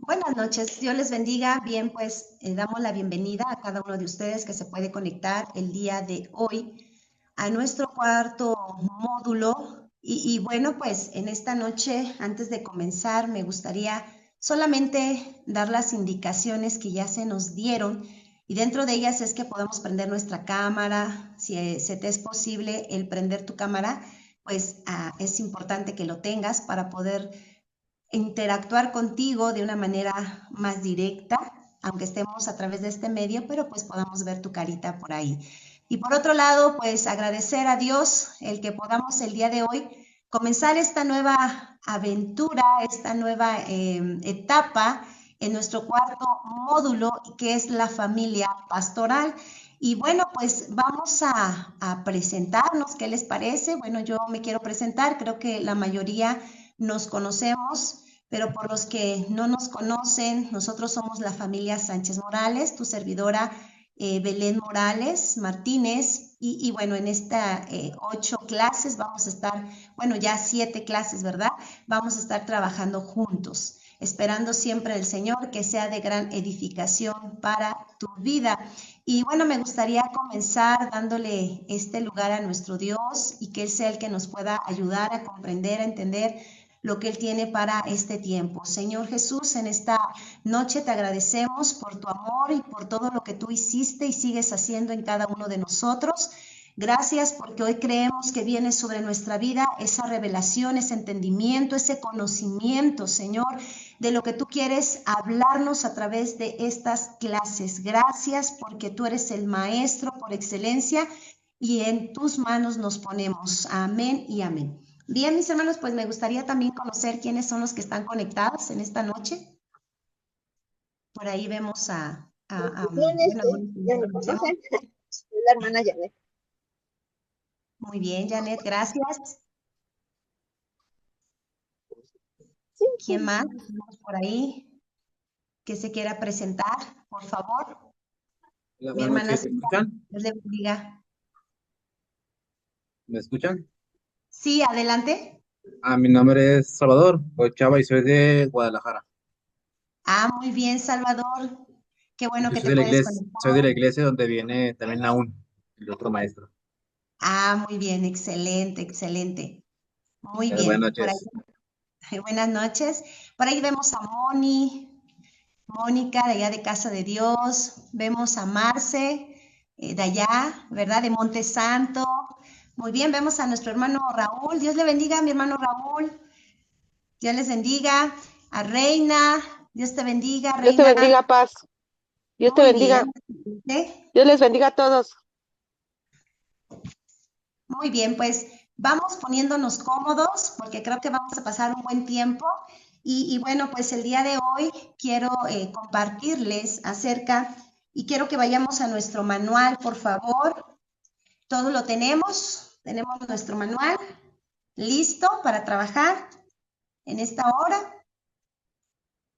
Buenas noches, Dios les bendiga. Bien, pues damos la bienvenida a cada uno de ustedes que se puede conectar el día de hoy a nuestro cuarto módulo. Y bueno, pues en esta noche, antes de comenzar, me gustaría solamente dar las indicaciones que ya se nos dieron. Y dentro de ellas es que podemos prender nuestra cámara. Si se te es posible el prender tu cámara, pues es importante que lo tengas para poder interactuar contigo de una manera más directa, aunque estemos a través de este medio, pero pues podamos ver tu carita por ahí. Y por otro lado, pues agradecer a Dios el que podamos el día de hoy comenzar esta nueva aventura, esta nueva etapa en nuestro cuarto módulo, que es la familia pastoral. Y bueno, pues vamos a presentarnos, ¿qué les parece? Bueno, yo me quiero presentar, creo que la mayoría nos conocemos, pero por los que no nos conocen, nosotros somos la familia Sánchez Morales, tu servidora Belén Morales Martínez, y bueno, en esta 8 clases vamos a estar, bueno, ya 7 clases, ¿verdad? Vamos a estar trabajando juntos, esperando siempre el Señor que sea de gran edificación para tu vida. Y bueno, me gustaría comenzar dándole este lugar a nuestro Dios y que Él sea el que nos pueda ayudar a comprender, a entender lo que Él tiene para este tiempo. Señor Jesús, en esta noche te agradecemos por tu amor y por todo lo que tú hiciste y sigues haciendo en cada uno de nosotros. Gracias porque hoy creemos que viene sobre nuestra vida esa revelación, ese entendimiento, ese conocimiento, Señor, de lo que tú quieres hablarnos a través de estas clases. Gracias porque tú eres el maestro por excelencia y en tus manos nos ponemos. Amén y amén. Bien, mis hermanos, pues me gustaría también conocer quiénes son los que están conectados en esta noche. Por ahí vemos Bien, bueno, algunos que ya ya me conocemos. conocen. Soy la hermana Janet. Muy bien, Janet, gracias. Sí, ¿Quién más tenemos por ahí que se quiera presentar? Por favor, Hola, mi buenas hermana noches, ¿me Cita, escuchan? Dios le bendiga. ¿Me escuchan? Sí, adelante. Mi nombre es Salvador Chava y soy de Guadalajara. Muy bien, Salvador. Qué bueno Yo que soy te de la puedes iglesia, conectar. soy de la iglesia donde viene también Naún, el otro maestro. Muy bien, excelente, excelente. Muy Buenas bien. Por ahí, noches. buenas noches. Por ahí vemos a Mónica, de allá de Casa de Dios. Vemos a Marce, de allá, ¿verdad? De Monte Santo. Muy bien, vemos a nuestro hermano Raúl. Dios le bendiga a mi hermano Raúl. Dios les bendiga. A Reina, Dios te bendiga, Dios te Reina. bendiga, paz. Dios te Muy bien. bendiga. ¿Sí? Dios les bendiga a todos. Muy bien, pues vamos poniéndonos cómodos porque creo que vamos a pasar un buen tiempo. Y bueno, pues el día de hoy quiero compartirles acerca y quiero que vayamos a nuestro manual, por favor. Todo lo tenemos nuestro manual listo para trabajar en esta hora.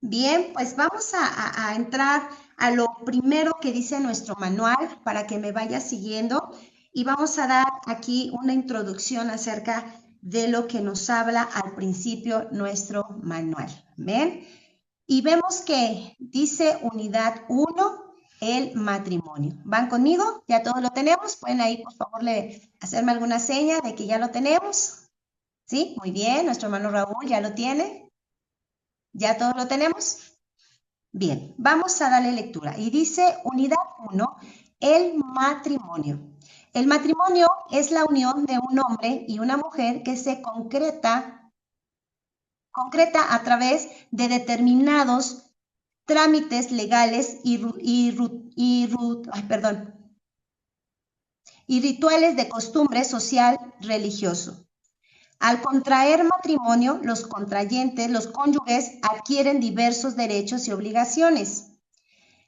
Bien, pues vamos a entrar a lo primero que dice nuestro manual para que me vaya siguiendo y vamos a dar aquí una introducción acerca de lo que nos habla al principio nuestro manual. ¿Ven? Y vemos que dice unidad 1, el matrimonio. ¿Van conmigo? ¿Ya todos lo tenemos? ¿Pueden ahí, por favor, hacerme alguna seña de que ya lo tenemos? ¿Sí? Muy bien, nuestro hermano Raúl ya lo tiene. ¿Ya todos lo tenemos? Bien, vamos a darle lectura. Y dice unidad 1, el matrimonio. El matrimonio es la unión de un hombre y una mujer que se concreta a través de determinados trámites legales y rituales de costumbre social religioso. Al contraer matrimonio, los contrayentes, los cónyuges, adquieren diversos derechos y obligaciones.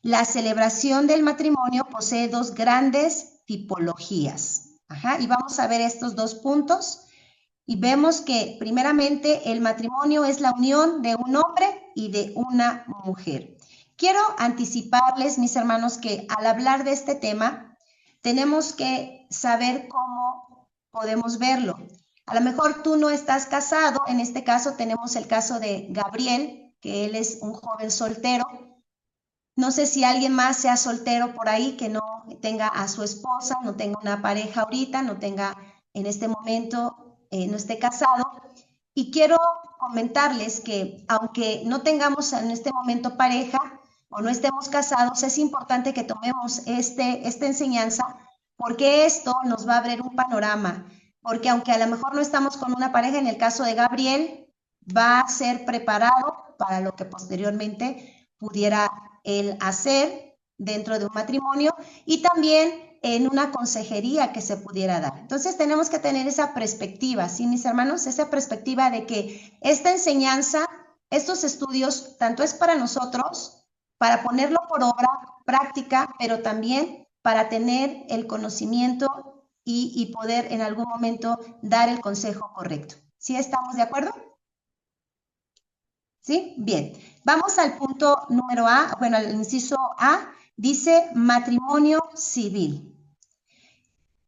La celebración del matrimonio posee dos grandes tipologías. Y vamos a ver estos dos puntos. Y vemos que primeramente el matrimonio es la unión de un hombre y de una mujer. Quiero anticiparles, mis hermanos, que al hablar de este tema, tenemos que saber cómo podemos verlo. A lo mejor tú no estás casado, en este caso tenemos el caso de Gabriel, que él es un joven soltero. No sé si alguien más sea soltero por ahí, que no tenga a su esposa, no tenga una pareja ahorita, no tenga en este momento, no esté casado. Y quiero comentarles que aunque no tengamos en este momento pareja o no estemos casados, es importante que tomemos esta enseñanza porque esto nos va a abrir un panorama. Porque aunque a lo mejor no estamos con una pareja, en el caso de Gabriel, va a ser preparado para lo que posteriormente pudiera él hacer dentro de un matrimonio y también en una consejería que se pudiera dar. Entonces tenemos que tener esa perspectiva, ¿sí, mis hermanos? Esa perspectiva de que esta enseñanza, estos estudios, tanto es para nosotros, para ponerlo por obra práctica, pero también para tener el conocimiento y poder en algún momento dar el consejo correcto. ¿Sí estamos de acuerdo? ¿Sí? Bien. Vamos al punto número A, bueno, al inciso A, dice matrimonio civil.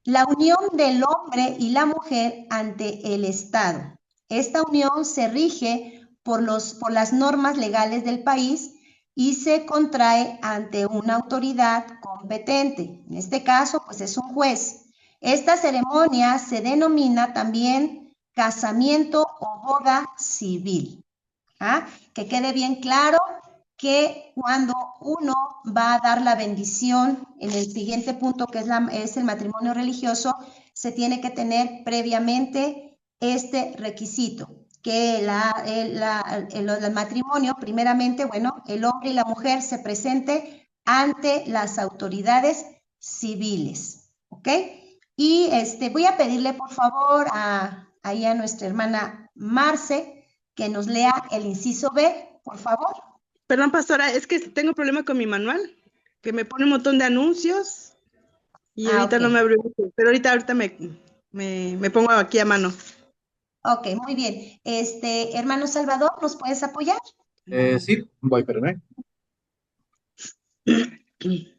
La unión del hombre y la mujer ante el Estado. Esta unión se rige por las normas legales del país y se contrae ante una autoridad competente. En este caso, pues es un juez. Esta ceremonia se denomina también casamiento o boda civil. ¿Ah? Que quede bien claro que cuando uno va a dar la bendición en el siguiente punto, que es el matrimonio religioso, se tiene que tener previamente este requisito, que el matrimonio, primeramente, bueno, el hombre y la mujer se presente ante las autoridades civiles, ¿ok? Y voy a pedirle, por favor, ahí a nuestra hermana Marce, que nos lea el inciso B, por favor. Perdón, pastora, es que tengo problema con mi manual, que me pone un montón de anuncios y ahorita no me abrió, pero ahorita me pongo aquí a mano. Ok, muy bien. Hermano Salvador, ¿nos puedes apoyar? Sí, voy, espérame.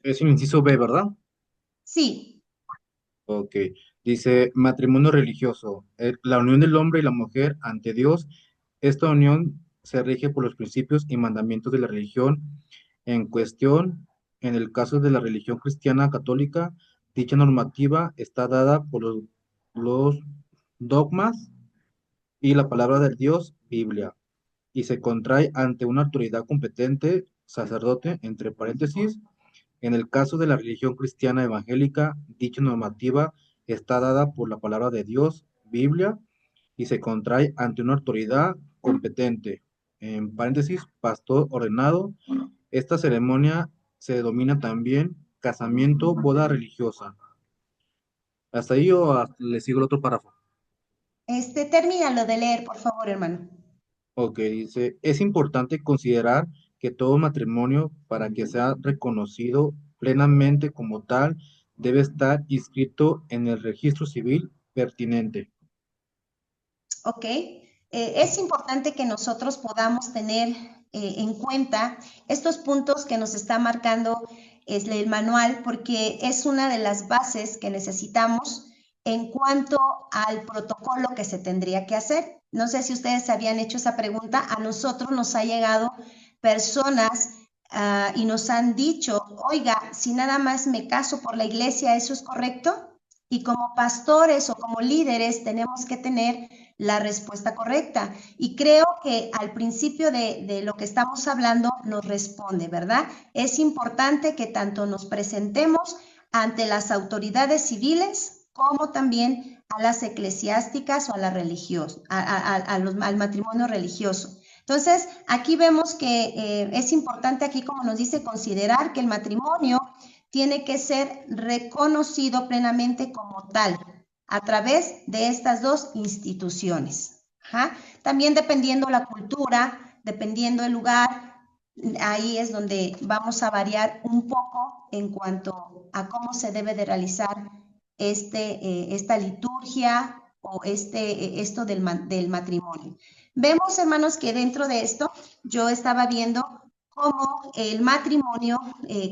Es un inciso B, ¿verdad? Sí. Ok. Dice, matrimonio religioso. La unión del hombre y la mujer ante Dios. Esta unión se rige por los principios y mandamientos de la religión en cuestión. En el caso de la religión cristiana católica, dicha normativa está dada por los dogmas y la palabra del Dios, Biblia, y se contrae ante una autoridad competente, sacerdote, entre paréntesis. En el caso de la religión cristiana evangélica, dicha normativa está dada por la palabra de Dios, Biblia, y se contrae ante una autoridad competente, en paréntesis, pastor ordenado. Esta ceremonia se denomina también casamiento, boda religiosa. ¿Hasta ahí o le sigo el otro párrafo? Termínalo de leer, por favor, hermano. Ok, dice, es importante considerar que todo matrimonio, para que sea reconocido plenamente como tal, debe estar inscrito en el registro civil pertinente. Ok. Es importante que nosotros podamos tener en cuenta estos puntos que nos está marcando el manual, porque es una de las bases que necesitamos en cuanto al protocolo que se tendría que hacer. No sé si ustedes habían hecho esa pregunta. A nosotros nos ha llegado personas y nos han dicho, oiga, si nada más me caso por la iglesia, ¿eso es correcto? Y como pastores o como líderes tenemos que tener la respuesta correcta. Y creo que al principio de lo que estamos hablando nos responde, ¿verdad? Es importante que tanto nos presentemos ante las autoridades civiles como también a las eclesiásticas o a la religión, al matrimonio religioso. Entonces, aquí vemos que es importante aquí, como nos dice, considerar que el matrimonio tiene que ser reconocido plenamente como tal a través de estas dos instituciones. Ajá. También dependiendo la cultura, dependiendo el lugar, ahí es donde vamos a variar un poco en cuanto a cómo se debe de realizar esta liturgia o esto del matrimonio. Vemos, hermanos, que dentro de esto yo estaba viendo cómo el matrimonio,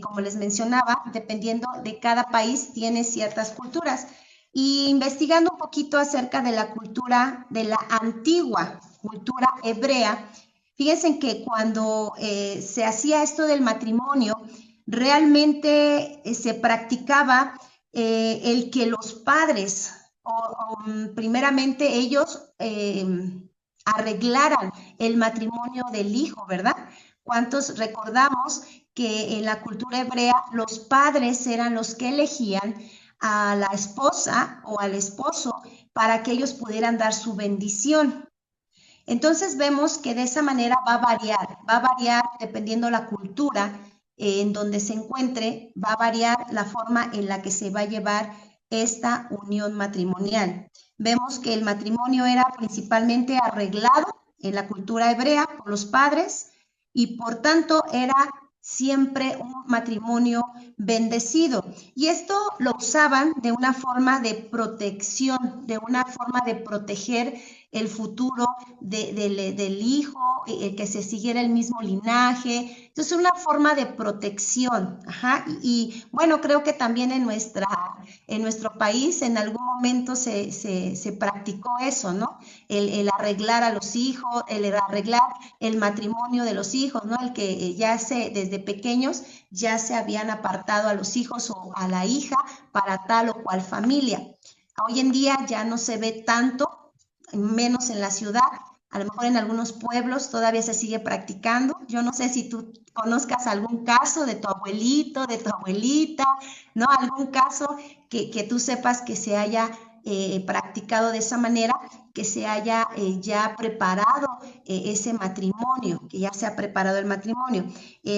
como les mencionaba, dependiendo de cada país, tiene ciertas culturas. Y investigando un poquito acerca de la cultura, de la antigua cultura hebrea, Fíjense que cuando se hacía esto del matrimonio, realmente se practicaba el que los padres, primeramente ellos arreglaran el matrimonio del hijo, ¿verdad? ¿Cuántos recordamos que en la cultura hebrea los padres eran los que elegían a la esposa o al esposo para que ellos pudieran dar su bendición? Entonces vemos que de esa manera va a variar dependiendo la cultura en donde se encuentre, va a variar la forma en la que se va a llevar esta unión matrimonial. Vemos que el matrimonio era principalmente arreglado en la cultura hebrea por los padres y por tanto era siempre un matrimonio bendecido. Y esto lo usaban de una forma de protección, de una forma de proteger el futuro del hijo, que se siguiera el mismo linaje. Entonces, una forma de protección. Ajá. Y bueno, creo que también en nuestro país en algún momento se practicó eso, ¿no? El arreglar a los hijos, el arreglar el matrimonio de los hijos, ¿no? El que desde pequeños ya se habían apartado a los hijos o a la hija para tal o cual familia. Hoy en día ya no se ve tanto, menos en la ciudad. A lo mejor en algunos pueblos todavía se sigue practicando. Yo no sé si tú conozcas algún caso de tu abuelito, de tu abuelita, ¿no? Algún caso que tú sepas que se haya practicado de esa manera, que se haya ya preparado ese matrimonio, que ya se ha preparado el matrimonio.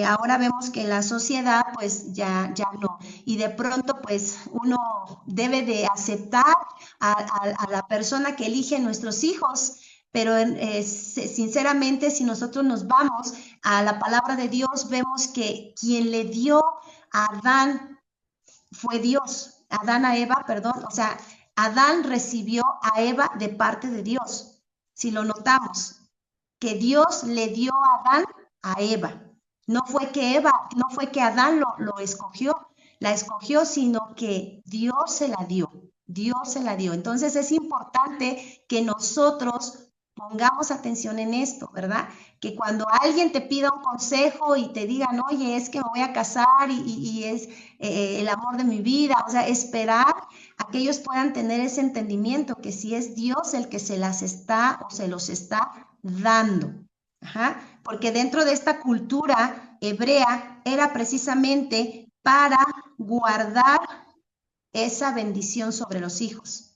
Ahora vemos que en la sociedad pues ya no. Y de pronto pues uno debe de aceptar a la persona que elige nuestros hijos. Pero sinceramente, si nosotros nos vamos a la palabra de Dios, vemos que quien le dio a Adán fue Dios. Adán a Eva, perdón. O sea, Adán recibió a Eva de parte de Dios. Si lo notamos, que Dios le dio a Adán a Eva. No fue que Adán lo escogió, la escogió, sino que Dios se la dio. Dios se la dio. Entonces es importante que nosotros pongamos atención en esto, ¿verdad? Que cuando alguien te pida un consejo y te digan, oye, es que me voy a casar y es el amor de mi vida, o sea, esperar a que ellos puedan tener ese entendimiento, que si es Dios el que se las está o se los está dando. Ajá. Porque dentro de esta cultura hebrea era precisamente para guardar esa bendición sobre los hijos,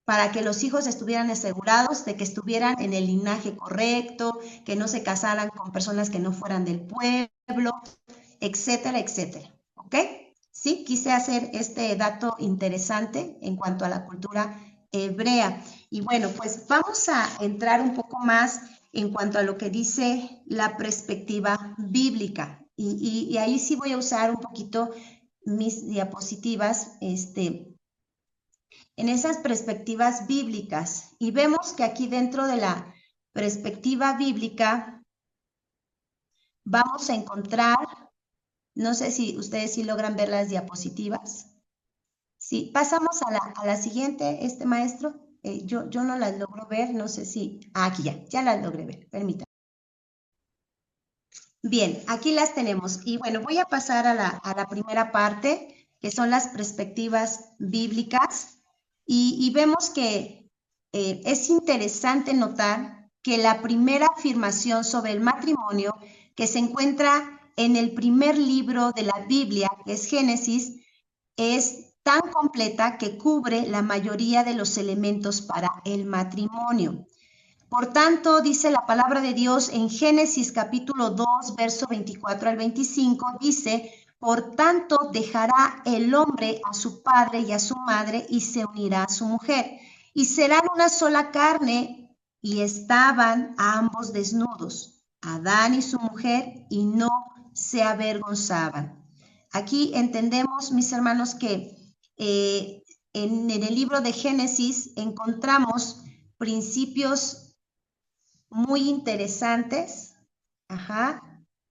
para que los hijos estuvieran asegurados de que estuvieran en el linaje correcto, que no se casaran con personas que no fueran del pueblo, etcétera, etcétera. ¿Ok? Sí, quise hacer este dato interesante en cuanto a la cultura hebrea. Y bueno, pues vamos a entrar un poco más en cuanto a lo que dice la perspectiva bíblica. Y ahí sí voy a usar un poquito mis diapositivas, en esas perspectivas bíblicas. Y vemos que aquí dentro de la perspectiva bíblica vamos a encontrar, no sé si ustedes sí logran ver las diapositivas. Sí, pasamos a la siguiente, maestro. Yo no las logro ver, no sé si... aquí ya las logré ver, permítanme. Bien, aquí las tenemos. Y bueno, voy a pasar a la primera parte, que son las perspectivas bíblicas. Y vemos que es interesante notar que la primera afirmación sobre el matrimonio que se encuentra en el primer libro de la Biblia, que es Génesis, es tan completa que cubre la mayoría de los elementos para el matrimonio. Por tanto, dice la palabra de Dios en Génesis capítulo 2, verso 24 al 25, dice, por tanto dejará el hombre a su padre y a su madre y se unirá a su mujer, y serán una sola carne, y estaban ambos desnudos, Adán y su mujer, y no se avergonzaban. Aquí entendemos, mis hermanos, que en el libro de Génesis encontramos principios muy interesantes,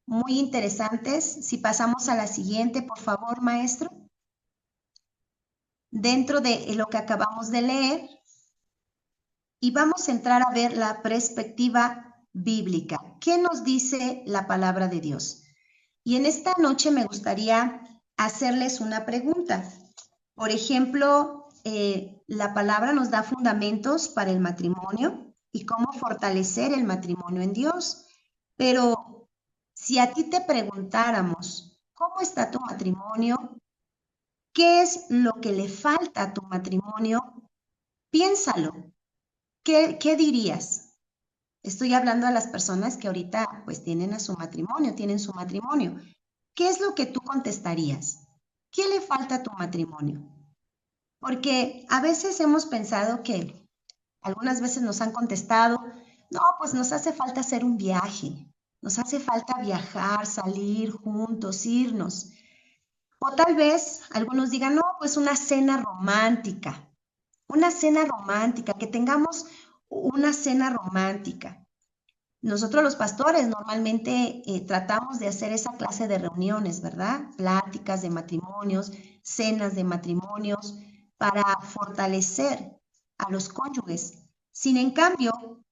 muy interesantes. Si pasamos a la siguiente, por favor, maestro. Dentro de lo que acabamos de leer, y vamos a entrar a ver la perspectiva bíblica. ¿Qué nos dice la palabra de Dios? Y en esta noche me gustaría hacerles una pregunta. Por ejemplo, la palabra nos da fundamentos para el matrimonio y cómo fortalecer el matrimonio en Dios. Pero si a ti te preguntáramos, ¿cómo está tu matrimonio? ¿Qué es lo que le falta a tu matrimonio? Piénsalo. ¿Qué dirías? Estoy hablando a las personas que ahorita pues tienen su matrimonio. ¿Qué es lo que tú contestarías? ¿Qué le falta a tu matrimonio? Porque a veces hemos pensado que algunas veces nos han contestado, no, pues nos hace falta hacer un viaje, nos hace falta viajar, salir juntos, irnos. O tal vez algunos digan, no, pues una cena romántica, que tengamos una cena romántica. Nosotros los pastores normalmente tratamos de hacer esa clase de reuniones, ¿verdad? Pláticas de matrimonios, cenas de matrimonios, para fortalecer a los cónyuges. Sin en cambio,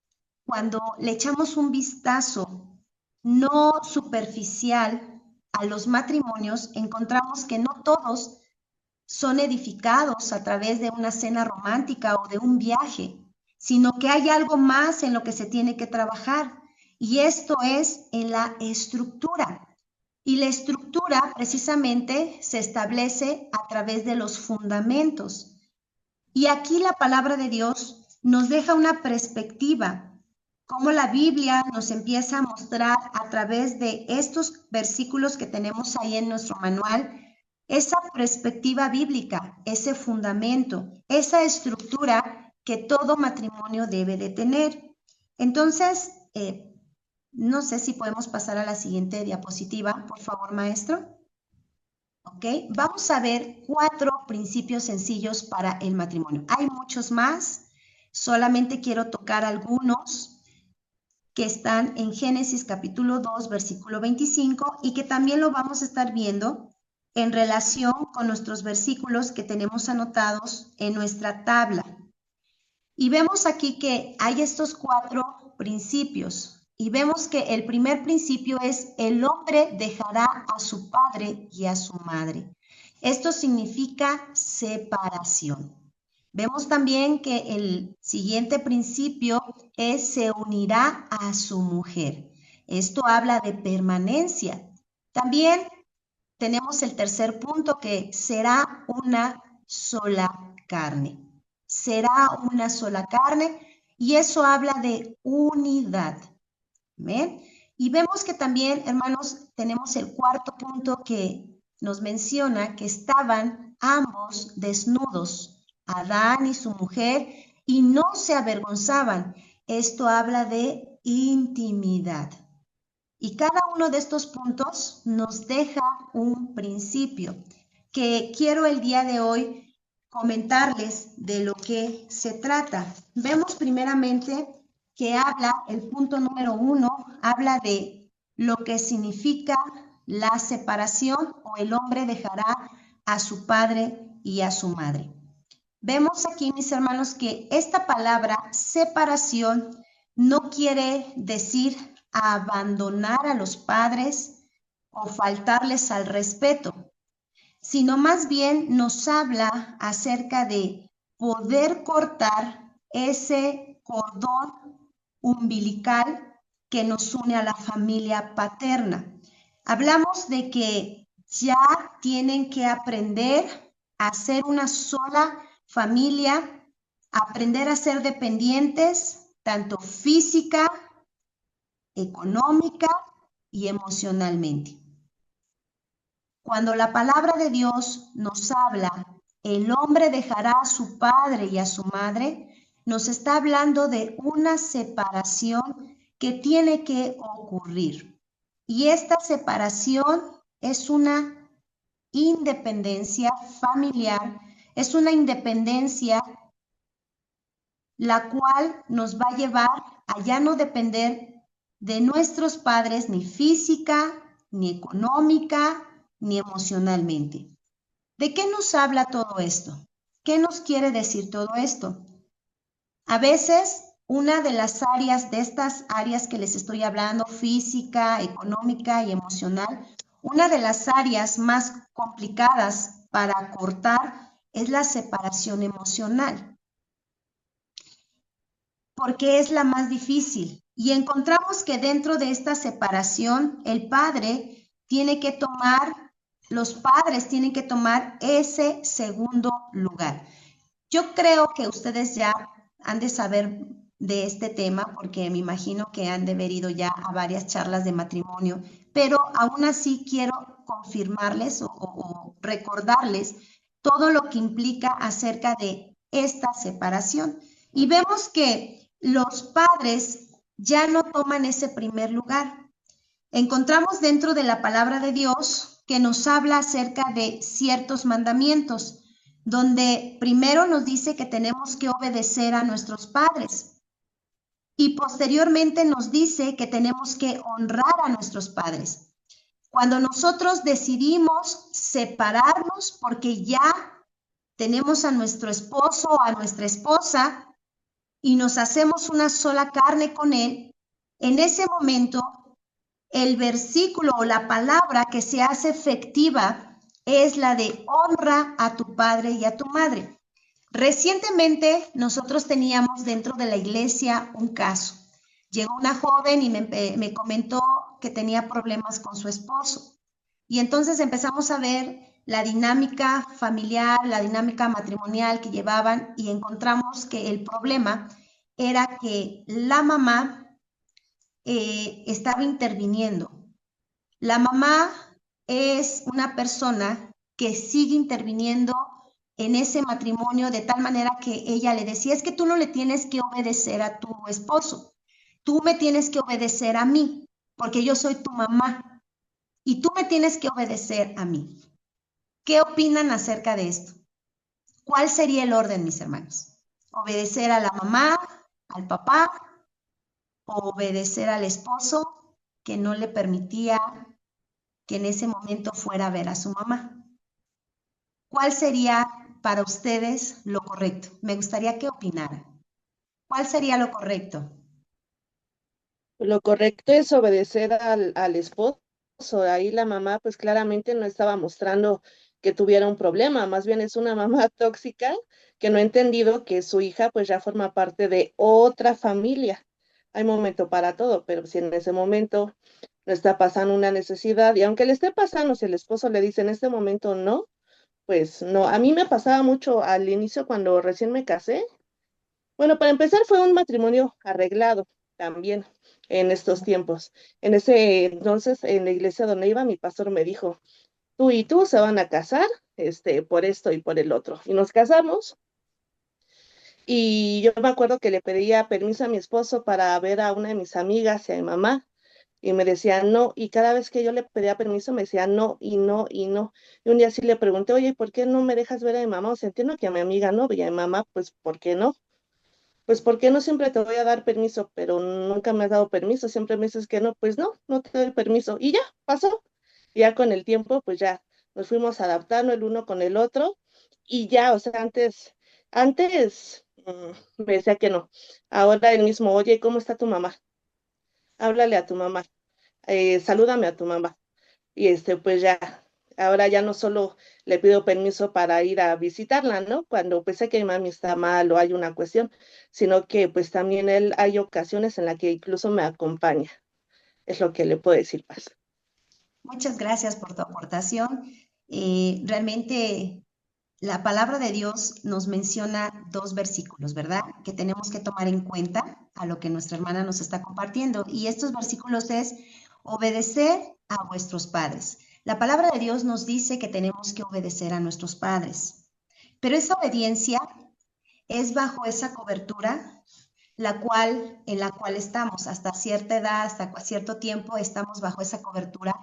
cuando le echamos un vistazo no superficial a los matrimonios, encontramos que no todos son edificados a través de una cena romántica o de un viaje, sino que hay algo más en lo que se tiene que trabajar, y esto es en la estructura. Y la estructura precisamente se establece a través de los fundamentos. Y aquí la palabra de Dios nos deja una perspectiva, como la Biblia nos empieza a mostrar a través de estos versículos que tenemos ahí en nuestro manual, esa perspectiva bíblica, ese fundamento, esa estructura que todo matrimonio debe de tener. Entonces, no sé si podemos pasar a la siguiente diapositiva, por favor, maestro. ¿Ok? Vamos a ver 4 principios sencillos para el matrimonio. Hay muchos más, solamente quiero tocar algunos que están en Génesis capítulo 2, versículo 25, y que también lo vamos a estar viendo en relación con nuestros versículos que tenemos anotados en nuestra tabla. Y vemos aquí que hay estos 4 principios. Y vemos que el primer principio es: el hombre dejará a su padre y a su madre. Esto significa separación. Vemos también que el siguiente principio es: se unirá a su mujer. Esto habla de permanencia. También tenemos el tercer punto, que será una sola carne. Será una sola carne, y eso habla de unidad. ¿Ven? Y vemos que también, hermanos, tenemos el cuarto punto que nos menciona que estaban ambos desnudos, Adán y su mujer, y no se avergonzaban. Esto habla de intimidad. Y cada uno de estos puntos nos deja un principio que quiero el día de hoy comentarles de lo que se trata. Vemos primeramente que habla, el punto número 1, habla de lo que significa la separación, o el hombre dejará a su padre y a su madre. Vemos aquí, mis hermanos, que esta palabra separación no quiere decir abandonar a los padres o faltarles al respeto, sino más bien nos habla acerca de poder cortar ese cordón umbilical que nos une a la familia paterna. Hablamos de que ya tienen que aprender a ser una sola familia, aprender a ser dependientes, tanto física, económica y emocionalmente. Cuando la palabra de Dios nos habla, el hombre dejará a su padre y a su madre, nos está hablando de una separación que tiene que ocurrir. Y esta separación es una independencia familiar, es una independencia la cual nos va a llevar a ya no depender de nuestros padres, ni física, ni económica, ni emocionalmente. ¿De qué nos habla todo esto? ¿Qué nos quiere decir todo esto? A veces una de las áreas, de estas áreas que les estoy hablando, física, económica y emocional, una de las áreas más complicadas para cortar es la separación emocional, porque es la más difícil. Y encontramos que dentro de esta separación, los padres tienen que tomar ese segundo lugar. Yo creo que ustedes ya han de saber de este tema porque me imagino que han de haber ido ya a varias charlas de matrimonio, pero aún así quiero confirmarles o recordarles todo lo que implica acerca de esta separación. Y vemos que los padres ya no toman ese primer lugar. Encontramos dentro de la palabra de Dios que nos habla acerca de ciertos mandamientos, donde primero nos dice que tenemos que obedecer a nuestros padres y posteriormente nos dice que tenemos que honrar a nuestros padres. Cuando nosotros decidimos separarnos porque ya tenemos a nuestro esposo o a nuestra esposa y nos hacemos una sola carne con él, en ese momento el versículo o la palabra que se hace efectiva es la de honra a tu padre y a tu madre. Recientemente nosotros teníamos dentro de la iglesia un caso. Llegó una joven y me comentó que tenía problemas con su esposo. Y entonces empezamos a ver la dinámica familiar, la dinámica matrimonial que llevaban y encontramos que el problema era que la mamá estaba interviniendo. La mamá es una persona que sigue interviniendo en ese matrimonio de tal manera que ella le decía, es que tú no le tienes que obedecer a tu esposo, tú me tienes que obedecer a mí, porque yo soy tu mamá y tú me tienes que obedecer a mí. ¿Qué opinan acerca de esto? ¿Cuál sería el orden, mis hermanos? ¿Obedecer a la mamá, al papá, o obedecer al esposo que no le permitía que en ese momento fuera a ver a su mamá? ¿Cuál sería para ustedes lo correcto? Me gustaría que opinaran. ¿Cuál sería lo correcto? Lo correcto es obedecer al esposo. Ahí la mamá pues claramente no estaba mostrando que tuviera un problema, más bien es una mamá tóxica que no ha entendido que su hija pues ya forma parte de otra familia. Hay momento para todo, pero si en ese momento no está pasando una necesidad y aunque le esté pasando, si el esposo le dice en este momento no, pues no. A mí me pasaba mucho al inicio cuando recién me casé. Bueno, para empezar fue un matrimonio arreglado también en estos tiempos. En ese entonces, en la iglesia donde iba, mi pastor me dijo, tú y tú se van a casar, por esto y por el otro. Y nos casamos. Y yo me acuerdo que le pedía permiso a mi esposo para ver a una de mis amigas y a mi mamá. Y me decía no, y cada vez que yo le pedía permiso me decía no, y no, y no. Y un día sí le pregunté, oye, ¿por qué no me dejas ver a mi mamá? O sea, entiendo que a mi amiga no, y a mi mamá, pues, ¿por qué no? Pues porque no siempre te voy a dar permiso, pero nunca me has dado permiso, siempre me dices que no, pues no, no te doy permiso. Y ya, pasó. Ya con el tiempo, pues ya nos fuimos adaptando el uno con el otro y ya, o sea, antes me decía que no. Ahora él mismo, oye, ¿cómo está tu mamá? Háblale a tu mamá, salúdame a tu mamá. Y pues ya, ahora ya no solo le pido permiso para ir a visitarla, ¿no? Cuando pues sé que mi mami está mal o hay una cuestión, sino que pues también él hay ocasiones en las que incluso me acompaña. Es lo que le puedo decir, Paz. Muchas gracias por tu aportación. Realmente la palabra de Dios nos menciona dos versículos, ¿verdad? Que tenemos que tomar en cuenta a lo que nuestra hermana nos está compartiendo. Y estos versículos es obedecer a vuestros padres. La palabra de Dios nos dice que tenemos que obedecer a nuestros padres. Pero esa obediencia es bajo esa cobertura en la cual estamos hasta cierta edad, hasta cierto tiempo estamos bajo esa cobertura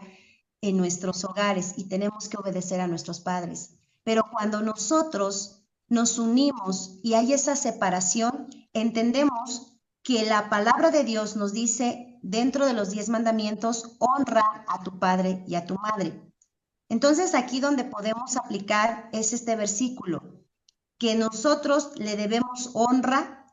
en nuestros hogares y tenemos que obedecer a nuestros padres. Pero cuando nosotros nos unimos y hay esa separación, entendemos que la palabra de Dios nos dice dentro de los 10 mandamientos, honra a tu padre y a tu madre. Entonces aquí donde podemos aplicar es este versículo, que nosotros le debemos honra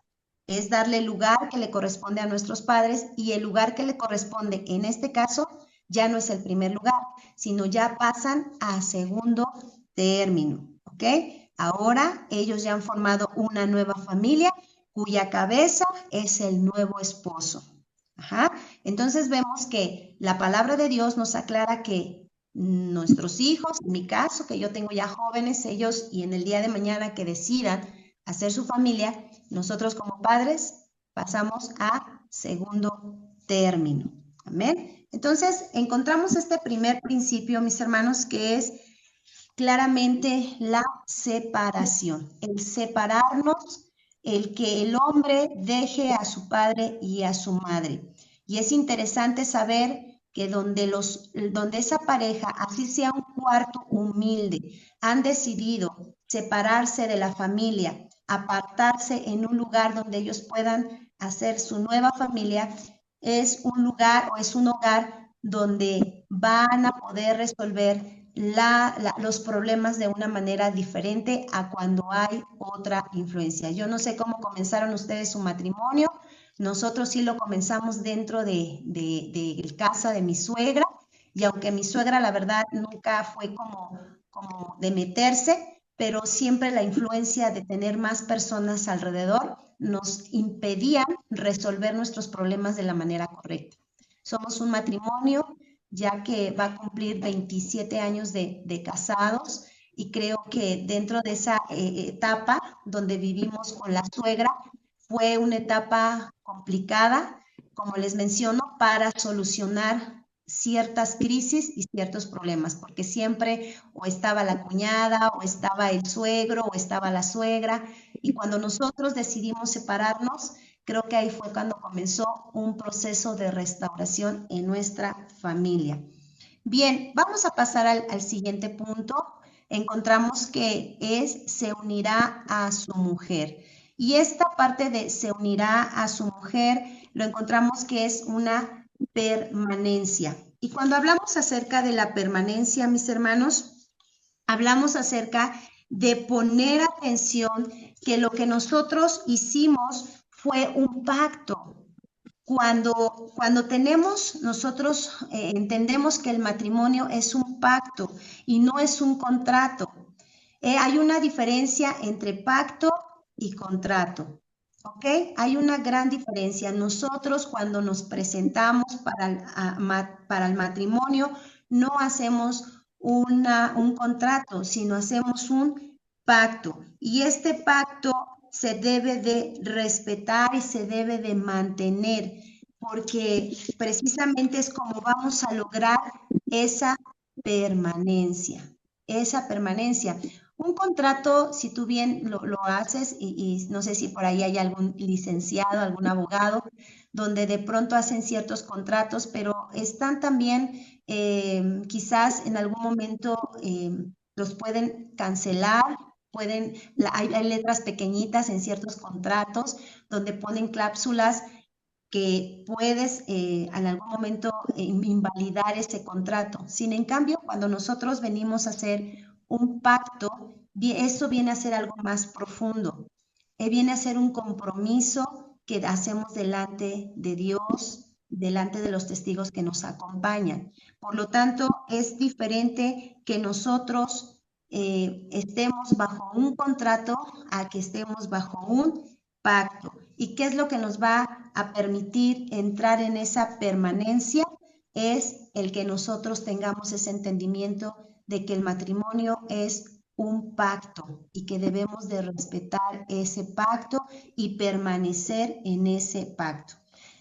es darle el lugar que le corresponde a nuestros padres, y el lugar que le corresponde en este caso ya no es el primer lugar, sino ya pasan a segundo término, ¿ok? Ahora ellos ya han formado una nueva familia cuya cabeza es el nuevo esposo. Ajá. Entonces vemos que la palabra de Dios nos aclara que nuestros hijos, en mi caso, que yo tengo ya jóvenes, ellos, y en el día de mañana que decidan hacer su familia, nosotros como padres pasamos a segundo término. Amén. Entonces, encontramos este primer principio, mis hermanos, que es claramente la separación, el separarnos, el que el hombre deje a su padre y a su madre. Y es interesante saber que donde esa pareja, así sea un cuarto humilde, han decidido separarse de la familia, apartarse en un lugar donde ellos puedan hacer su nueva familia, es un lugar o es un hogar donde van a poder resolver los problemas de una manera diferente a cuando hay otra influencia. Yo no sé cómo comenzaron ustedes su matrimonio. Nosotros sí lo comenzamos dentro de casa de mi suegra, y aunque mi suegra la verdad nunca fue como de meterse, pero siempre la influencia de tener más personas alrededor nos impedían resolver nuestros problemas de la manera correcta. Somos un matrimonio ya que va a cumplir 27 años de casados, y creo que dentro de esa etapa donde vivimos con la suegra, fue una etapa complicada, como les menciono, para solucionar ciertas crisis y ciertos problemas, porque siempre o estaba la cuñada, o estaba el suegro, o estaba la suegra, y cuando nosotros decidimos separarnos, creo que ahí fue cuando comenzó un proceso de restauración en nuestra familia. Bien, vamos a pasar al siguiente punto. Encontramos que se unirá a su mujer. Y esta parte de se unirá a su mujer, lo encontramos que es una permanencia. Y cuando hablamos acerca de la permanencia, mis hermanos, hablamos acerca de poner atención que lo que nosotros hicimos fue un pacto. Cuando tenemos, nosotros entendemos que el matrimonio es un pacto y no es un contrato. Hay una diferencia entre pacto y contrato, ¿ok? Hay una gran diferencia. Nosotros cuando nos presentamos para el matrimonio, no hacemos un contrato, sino hacemos un pacto. Y este pacto se debe de respetar y se debe de mantener, porque precisamente es como vamos a lograr esa permanencia, esa permanencia. Un contrato, si tú bien lo haces, y no sé si por ahí hay algún licenciado, algún abogado, donde de pronto hacen ciertos contratos, pero están también, quizás en algún momento los pueden cancelar. Hay letras pequeñitas en ciertos contratos donde ponen cláusulas que puedes en algún momento invalidar ese contrato. Sin en cambio, cuando nosotros venimos a hacer un pacto, eso viene a ser algo más profundo. Viene a ser un compromiso que hacemos delante de Dios, delante de los testigos que nos acompañan. Por lo tanto, es diferente que nosotros estemos bajo un contrato a que estemos bajo un pacto. ¿Y qué es lo que nos va a permitir entrar en esa permanencia? Es el que nosotros tengamos ese entendimiento de que el matrimonio es un pacto y que debemos de respetar ese pacto y permanecer en ese pacto.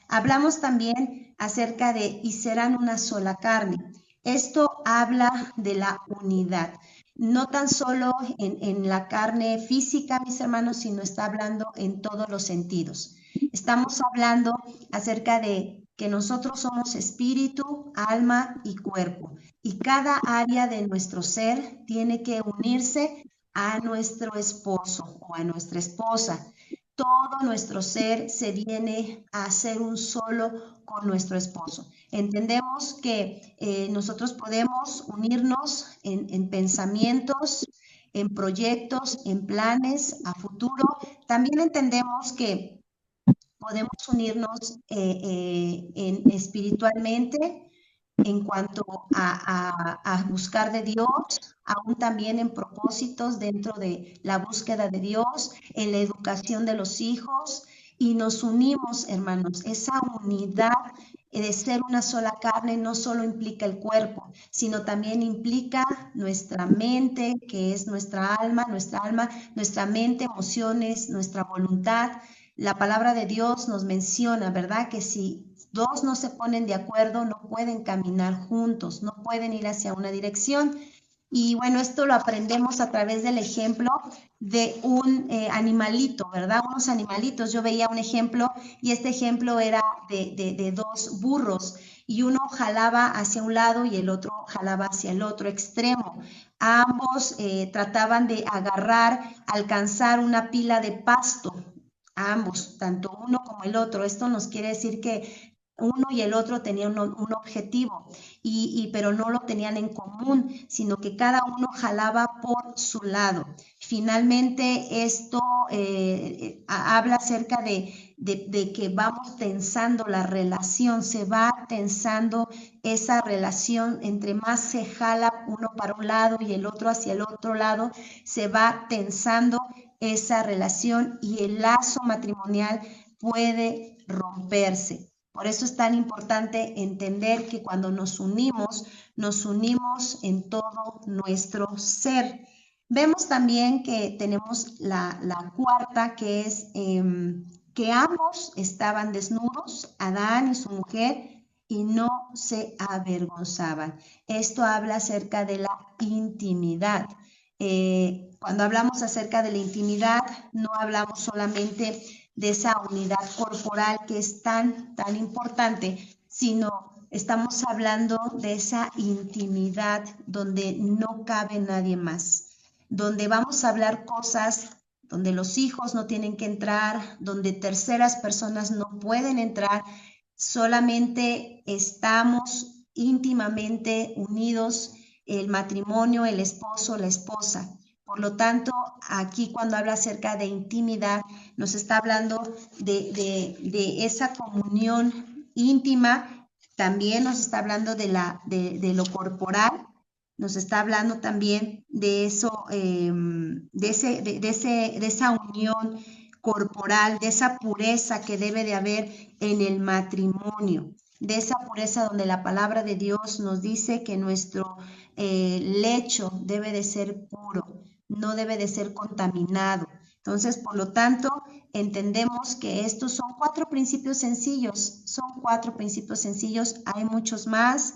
Hablamos también acerca de y serán una sola carne. Esto habla de la unidad. No tan solo en la carne física, mis hermanos, sino está hablando en todos los sentidos. Estamos hablando acerca de que nosotros somos espíritu, alma y cuerpo, y cada área de nuestro ser tiene que unirse a nuestro esposo o a nuestra esposa. Todo nuestro ser se viene a hacer un solo con nuestro esposo. Entendemos que nosotros podemos unirnos en pensamientos, en proyectos, en planes a futuro. También entendemos que podemos unirnos espiritualmente en cuanto a buscar de Dios, aún también en propósitos dentro de la búsqueda de Dios, en la educación de los hijos, y nos unimos, hermanos. Esa unidad de ser una sola carne no solo implica el cuerpo, sino también implica nuestra mente, que es nuestra alma, nuestra mente, emociones, nuestra voluntad. La palabra de Dios nos menciona, ¿verdad? Que si dos no se ponen de acuerdo, no pueden caminar juntos, no pueden ir hacia una dirección. Y bueno, esto lo aprendemos a través del ejemplo de un animalito, ¿verdad? Unos animalitos. Yo veía un ejemplo y este ejemplo era de dos burros y uno jalaba hacia un lado y el otro jalaba hacia el otro extremo. Ambos trataban de agarrar, alcanzar una pila de pasto, ambos, tanto uno como el otro. Esto nos quiere decir que uno y el otro tenían un objetivo, pero no lo tenían en común, sino que cada uno jalaba por su lado. Finalmente, esto habla acerca de que vamos tensando la relación, se va tensando esa relación, entre más se jala uno para un lado y el otro hacia el otro lado, se va tensando esa relación y el lazo matrimonial puede romperse. Por eso es tan importante entender que cuando nos unimos en todo nuestro ser. Vemos también que tenemos la cuarta, que es que ambos estaban desnudos, Adán y su mujer, y no se avergonzaban. Esto habla acerca de la intimidad. Cuando hablamos acerca de la intimidad, no hablamos solamente de esa unidad corporal que es tan importante, sino estamos hablando de esa intimidad donde no cabe nadie más, donde vamos a hablar cosas donde los hijos no tienen que entrar, donde terceras personas no pueden entrar, solamente estamos íntimamente unidos, el matrimonio, el esposo, la esposa. Por lo tanto, aquí cuando habla acerca de intimidad, nos está hablando de esa comunión íntima, también nos está hablando de lo corporal, nos está hablando también de eso, de esa unión corporal, de esa pureza que debe de haber en el matrimonio, de esa pureza donde la palabra de Dios nos dice que nuestro lecho debe de ser puro, no debe de ser contaminado. Entonces, por lo tanto, entendemos que estos son 4 principios sencillos, hay muchos más,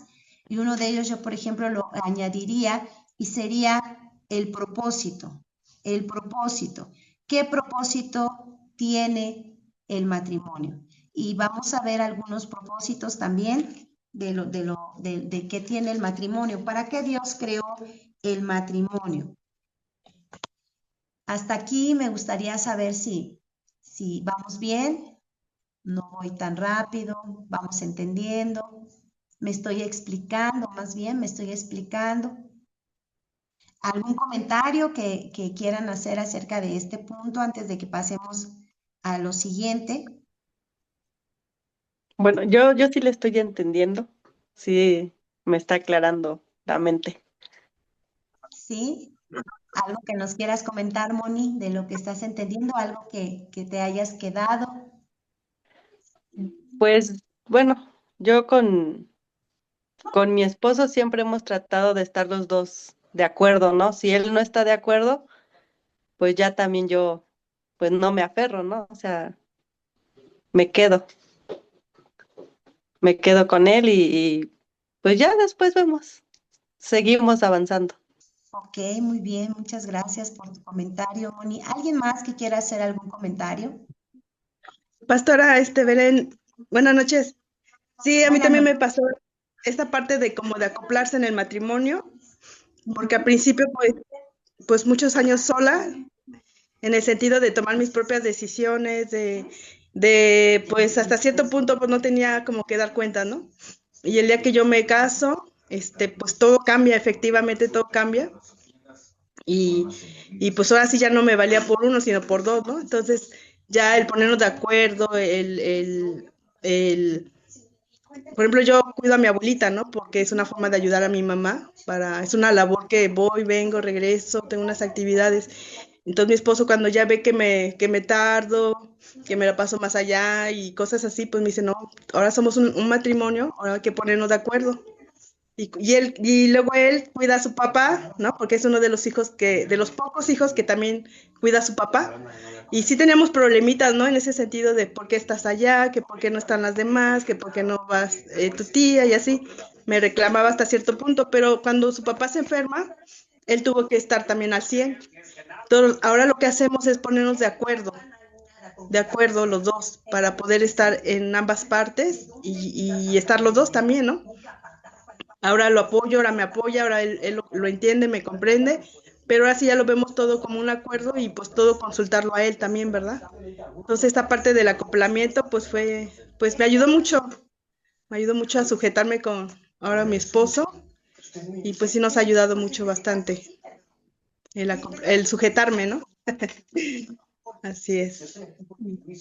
y uno de ellos yo, por ejemplo, lo añadiría y sería el propósito. El propósito. ¿Qué propósito tiene el matrimonio? Y vamos a ver algunos propósitos también de qué tiene el matrimonio. ¿Para qué Dios creó el matrimonio? Hasta aquí me gustaría saber si vamos bien, no voy tan rápido, vamos entendiendo, me estoy explicando. ¿Algún comentario que quieran hacer acerca de este punto antes de que pasemos a lo siguiente? Bueno, yo sí le estoy entendiendo, sí me está aclarando la mente. ¿Sí? ¿Algo que nos quieras comentar, Moni, de lo que estás entendiendo? ¿Algo que te hayas quedado? Pues bueno, yo con mi esposo siempre hemos tratado de estar los dos de acuerdo, ¿no? Si él no está de acuerdo, pues ya también yo, pues no me aferro, ¿no? O sea, me quedo con él y pues ya después vemos, seguimos avanzando. Ok, muy bien, muchas gracias por tu comentario, Moni. ¿Alguien más que quiera hacer algún comentario? Pastora, Belén, buenas noches. Sí, a mí Buenas también me noches. pasó esta parte de como de acoplarse en el matrimonio, porque al principio pues muchos años sola, en el sentido de tomar mis propias decisiones, de pues hasta cierto punto pues no tenía como que dar cuenta, ¿no? Y el día que yo me caso, pues todo cambia, efectivamente todo cambia. Y pues ahora sí ya no me valía por uno, sino por dos, ¿no? Entonces ya el ponernos de acuerdo, por ejemplo, yo cuido a mi abuelita, ¿no? Porque es una forma de ayudar a mi mamá, es una labor que voy, vengo, regreso, tengo unas actividades. Entonces mi esposo cuando ya ve que me tardo, que me la paso más allá y cosas así, pues me dice, no, ahora somos un matrimonio, ahora hay que ponernos de acuerdo. Y luego él cuida a su papá, ¿no? Porque es uno de los hijos de los pocos hijos que también cuida a su papá. Y sí teníamos problemitas, ¿no? En ese sentido de por qué estás allá, que por qué no están las demás, que por qué no vas tu tía y así. Me reclamaba hasta cierto punto, pero cuando su papá se enferma, él tuvo que estar también al 100. Entonces, ahora lo que hacemos es ponernos de acuerdo los dos, para poder estar en ambas partes y estar los dos también, ¿no? Ahora lo apoyo, ahora me apoya, ahora él lo entiende, me comprende, pero ahora sí ya lo vemos todo como un acuerdo y pues todo consultarlo a él también, ¿verdad? Entonces esta parte del acoplamiento pues me ayudó mucho a sujetarme con ahora mi esposo y pues sí nos ha ayudado mucho bastante el sujetarme, ¿no? Así es.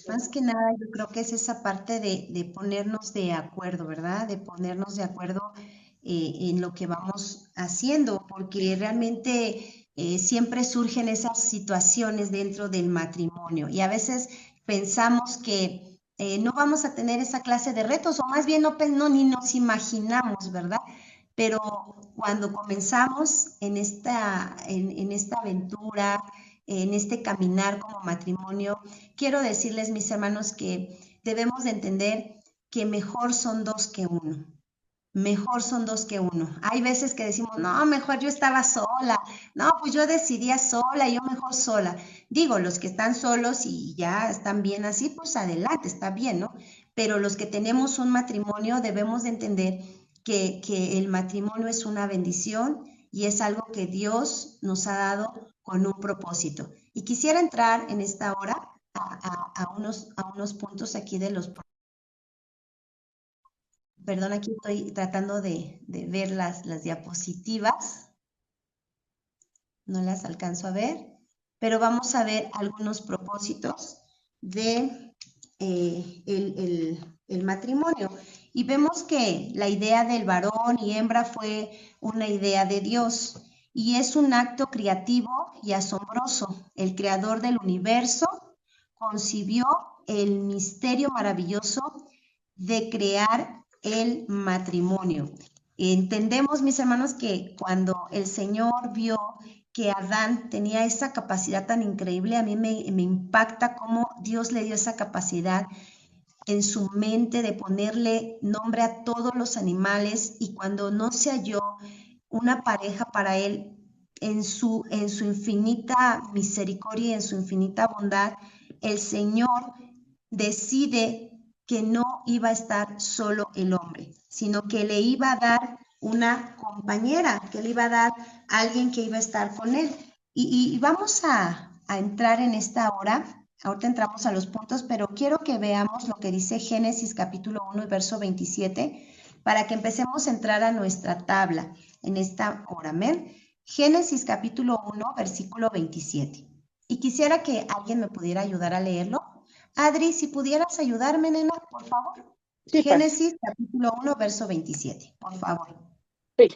Más que nada, yo creo que es esa parte de ponernos de acuerdo, ¿verdad? De ponernos de acuerdo en lo que vamos haciendo, porque realmente siempre surgen esas situaciones dentro del matrimonio y a veces pensamos que no vamos a tener esa clase de retos o más bien no, ni nos imaginamos, ¿verdad? Pero cuando comenzamos en esta aventura, en este caminar como matrimonio, quiero decirles, mis hermanos, que debemos de entender que mejor son dos que uno. Mejor son dos que uno. Hay veces que decimos, no, mejor yo estaba sola. No, pues yo decidía sola, yo mejor sola. Digo, los que están solos y ya están bien así, pues adelante, está bien, ¿no? Pero los que tenemos un matrimonio debemos de entender que el matrimonio es una bendición y es algo que Dios nos ha dado con un propósito. Y quisiera entrar en esta hora a unos puntos aquí de los... Perdón, aquí estoy tratando de ver las diapositivas. No las alcanzo a ver, pero vamos a ver algunos propósitos de el matrimonio. Y vemos que la idea del varón y hembra fue una idea de Dios y es un acto creativo y asombroso. El creador del universo concibió el misterio maravilloso de crear el matrimonio. Entendemos, mis hermanos, que cuando el Señor vio que Adán tenía esa capacidad tan increíble, a mí me impacta cómo Dios le dio esa capacidad en su mente de ponerle nombre a todos los animales y cuando no se halló una pareja para él, en su infinita misericordia y en su infinita bondad, el Señor decide que no iba a estar solo el hombre, sino que le iba a dar una compañera, que le iba a dar a alguien que iba a estar con él. Y vamos a entrar en esta hora, ahorita entramos a los puntos, pero quiero que veamos lo que dice Génesis capítulo 1 y verso 27, para que empecemos a entrar a nuestra tabla en esta hora. Amén. Génesis capítulo 1, versículo 27. Y quisiera que alguien me pudiera ayudar a leerlo. Adri, si pudieras ayudarme, nena, por favor. Sí, Génesis capítulo 1, verso 27, por favor. sí.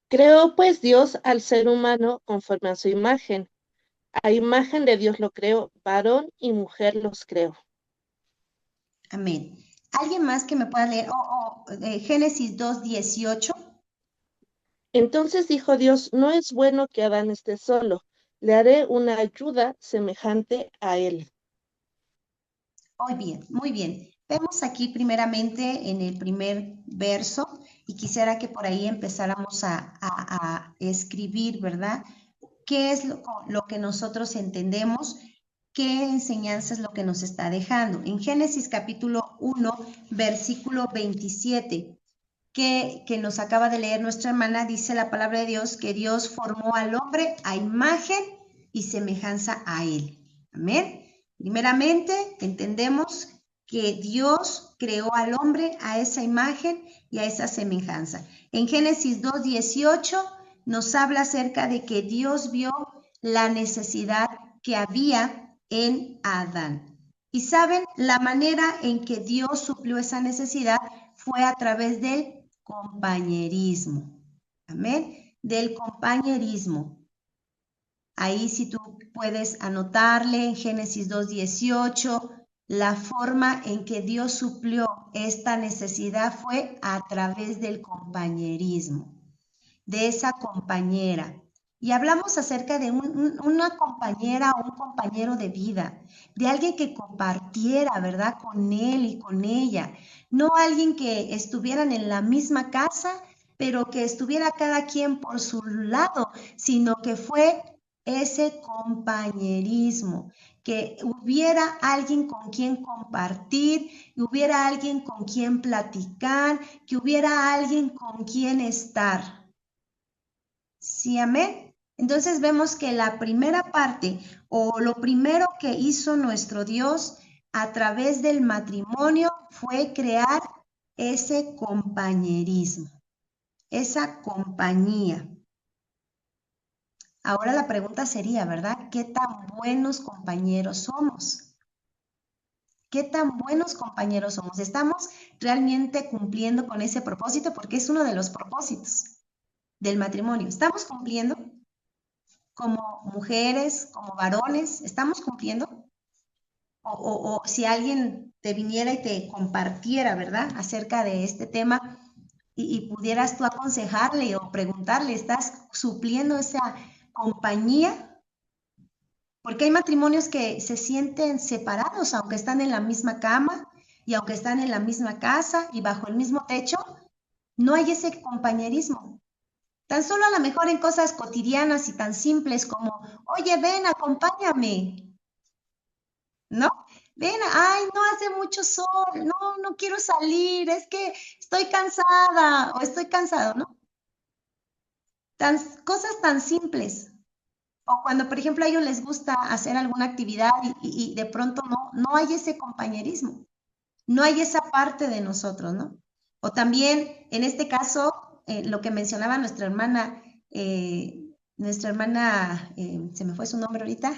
Creó pues Dios al ser humano conforme a su imagen. A imagen de Dios lo creó, varón y mujer los creó. Amén. ¿Alguien más que me pueda leer? Génesis 2, 18. Entonces dijo Dios, no es bueno que Adán esté solo, le haré una ayuda semejante a él. Muy bien, muy bien. Vemos aquí primeramente en el primer verso y quisiera que por ahí empezáramos a escribir, ¿verdad? ¿Qué es lo que nosotros entendemos? ¿Qué enseñanza es lo que nos está dejando? En Génesis capítulo 1, versículo 27, que nos acaba de leer nuestra hermana, dice la palabra de Dios que Dios formó al hombre a imagen y semejanza a él. Amén. Primeramente, entendemos que Dios creó al hombre a esa imagen y a esa semejanza. En Génesis 2:18 nos habla acerca de que Dios vio la necesidad que había en Adán. Y saben, la manera en que Dios suplió esa necesidad fue a través del compañerismo. Amén. Del compañerismo. Ahí si tú puedes anotarle en Génesis 2:18, la forma en que Dios suplió esta necesidad fue a través del compañerismo, de esa compañera. Y hablamos acerca de una compañera o un compañero de vida, de alguien que compartiera, ¿verdad? Con él y con ella. No alguien que estuvieran en la misma casa, pero que estuviera cada quien por su lado, sino que fue ese compañerismo, que hubiera alguien con quien compartir, hubiera alguien con quien platicar, que hubiera alguien con quien estar. Sí, amén. Entonces vemos que la primera parte o lo primero que hizo nuestro Dios a través del matrimonio fue crear ese compañerismo, esa compañía. Ahora la pregunta sería, ¿verdad? ¿Qué tan buenos compañeros somos? ¿Qué tan buenos compañeros somos? ¿Estamos realmente cumpliendo con ese propósito? Porque es uno de los propósitos del matrimonio. ¿Estamos cumpliendo? Como mujeres, como varones, ¿estamos cumpliendo? O si alguien te viniera y te compartiera, ¿verdad? Acerca de este tema y pudieras tú aconsejarle o preguntarle, ¿estás supliendo esa compañía? Porque hay matrimonios que se sienten separados, aunque están en la misma cama y aunque están en la misma casa y bajo el mismo techo, no hay ese compañerismo. Tan solo a lo mejor en cosas cotidianas y tan simples como, oye, ven, acompáñame, ¿no? Ven, ay, no hace mucho sol, no quiero salir, es que estoy cansada o estoy cansado, ¿no? Cosas tan simples. O cuando, por ejemplo, a ellos les gusta hacer alguna actividad y de pronto no hay ese compañerismo, no hay esa parte de nosotros, ¿no? O también, en este caso, lo que mencionaba nuestra hermana, se me fue su nombre ahorita,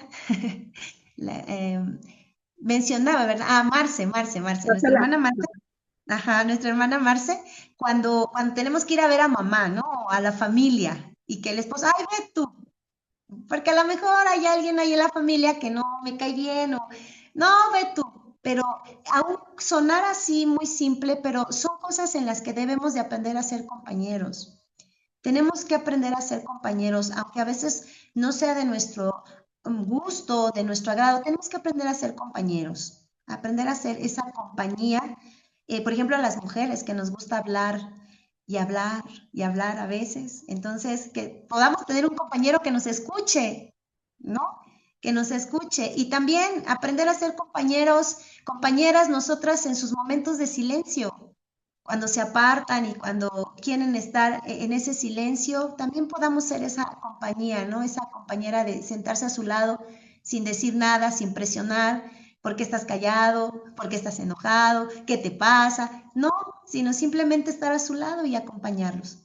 mencionaba, ¿verdad? Ah, Marce, nuestra hermana Marce, ajá, nuestra hermana Marce, cuando tenemos que ir a ver a mamá, ¿no? A la familia, y que el esposo, ay, ve tú, porque a lo mejor hay alguien ahí en la familia que no me cae bien, o no, ve tú, pero aún sonar así muy simple, pero son cosas en las que debemos de aprender a ser compañeros. Tenemos que aprender a ser compañeros, aunque a veces no sea de nuestro gusto, de nuestro agrado, tenemos que aprender a ser compañeros, aprender a ser esa compañía. Por ejemplo, a las mujeres que nos gusta hablar y hablar y hablar a veces. Entonces, que podamos tener un compañero que nos escuche, ¿no? Que nos escuche. Y también aprender a ser compañeros, compañeras nosotras en sus momentos de silencio, cuando se apartan y cuando quieren estar en ese silencio, también podamos ser esa compañía, ¿no? Esa compañera de sentarse a su lado sin decir nada, sin presionar, ¿por qué estás callado? ¿Por qué estás enojado? ¿Qué te pasa? No, sino simplemente estar a su lado y acompañarlos.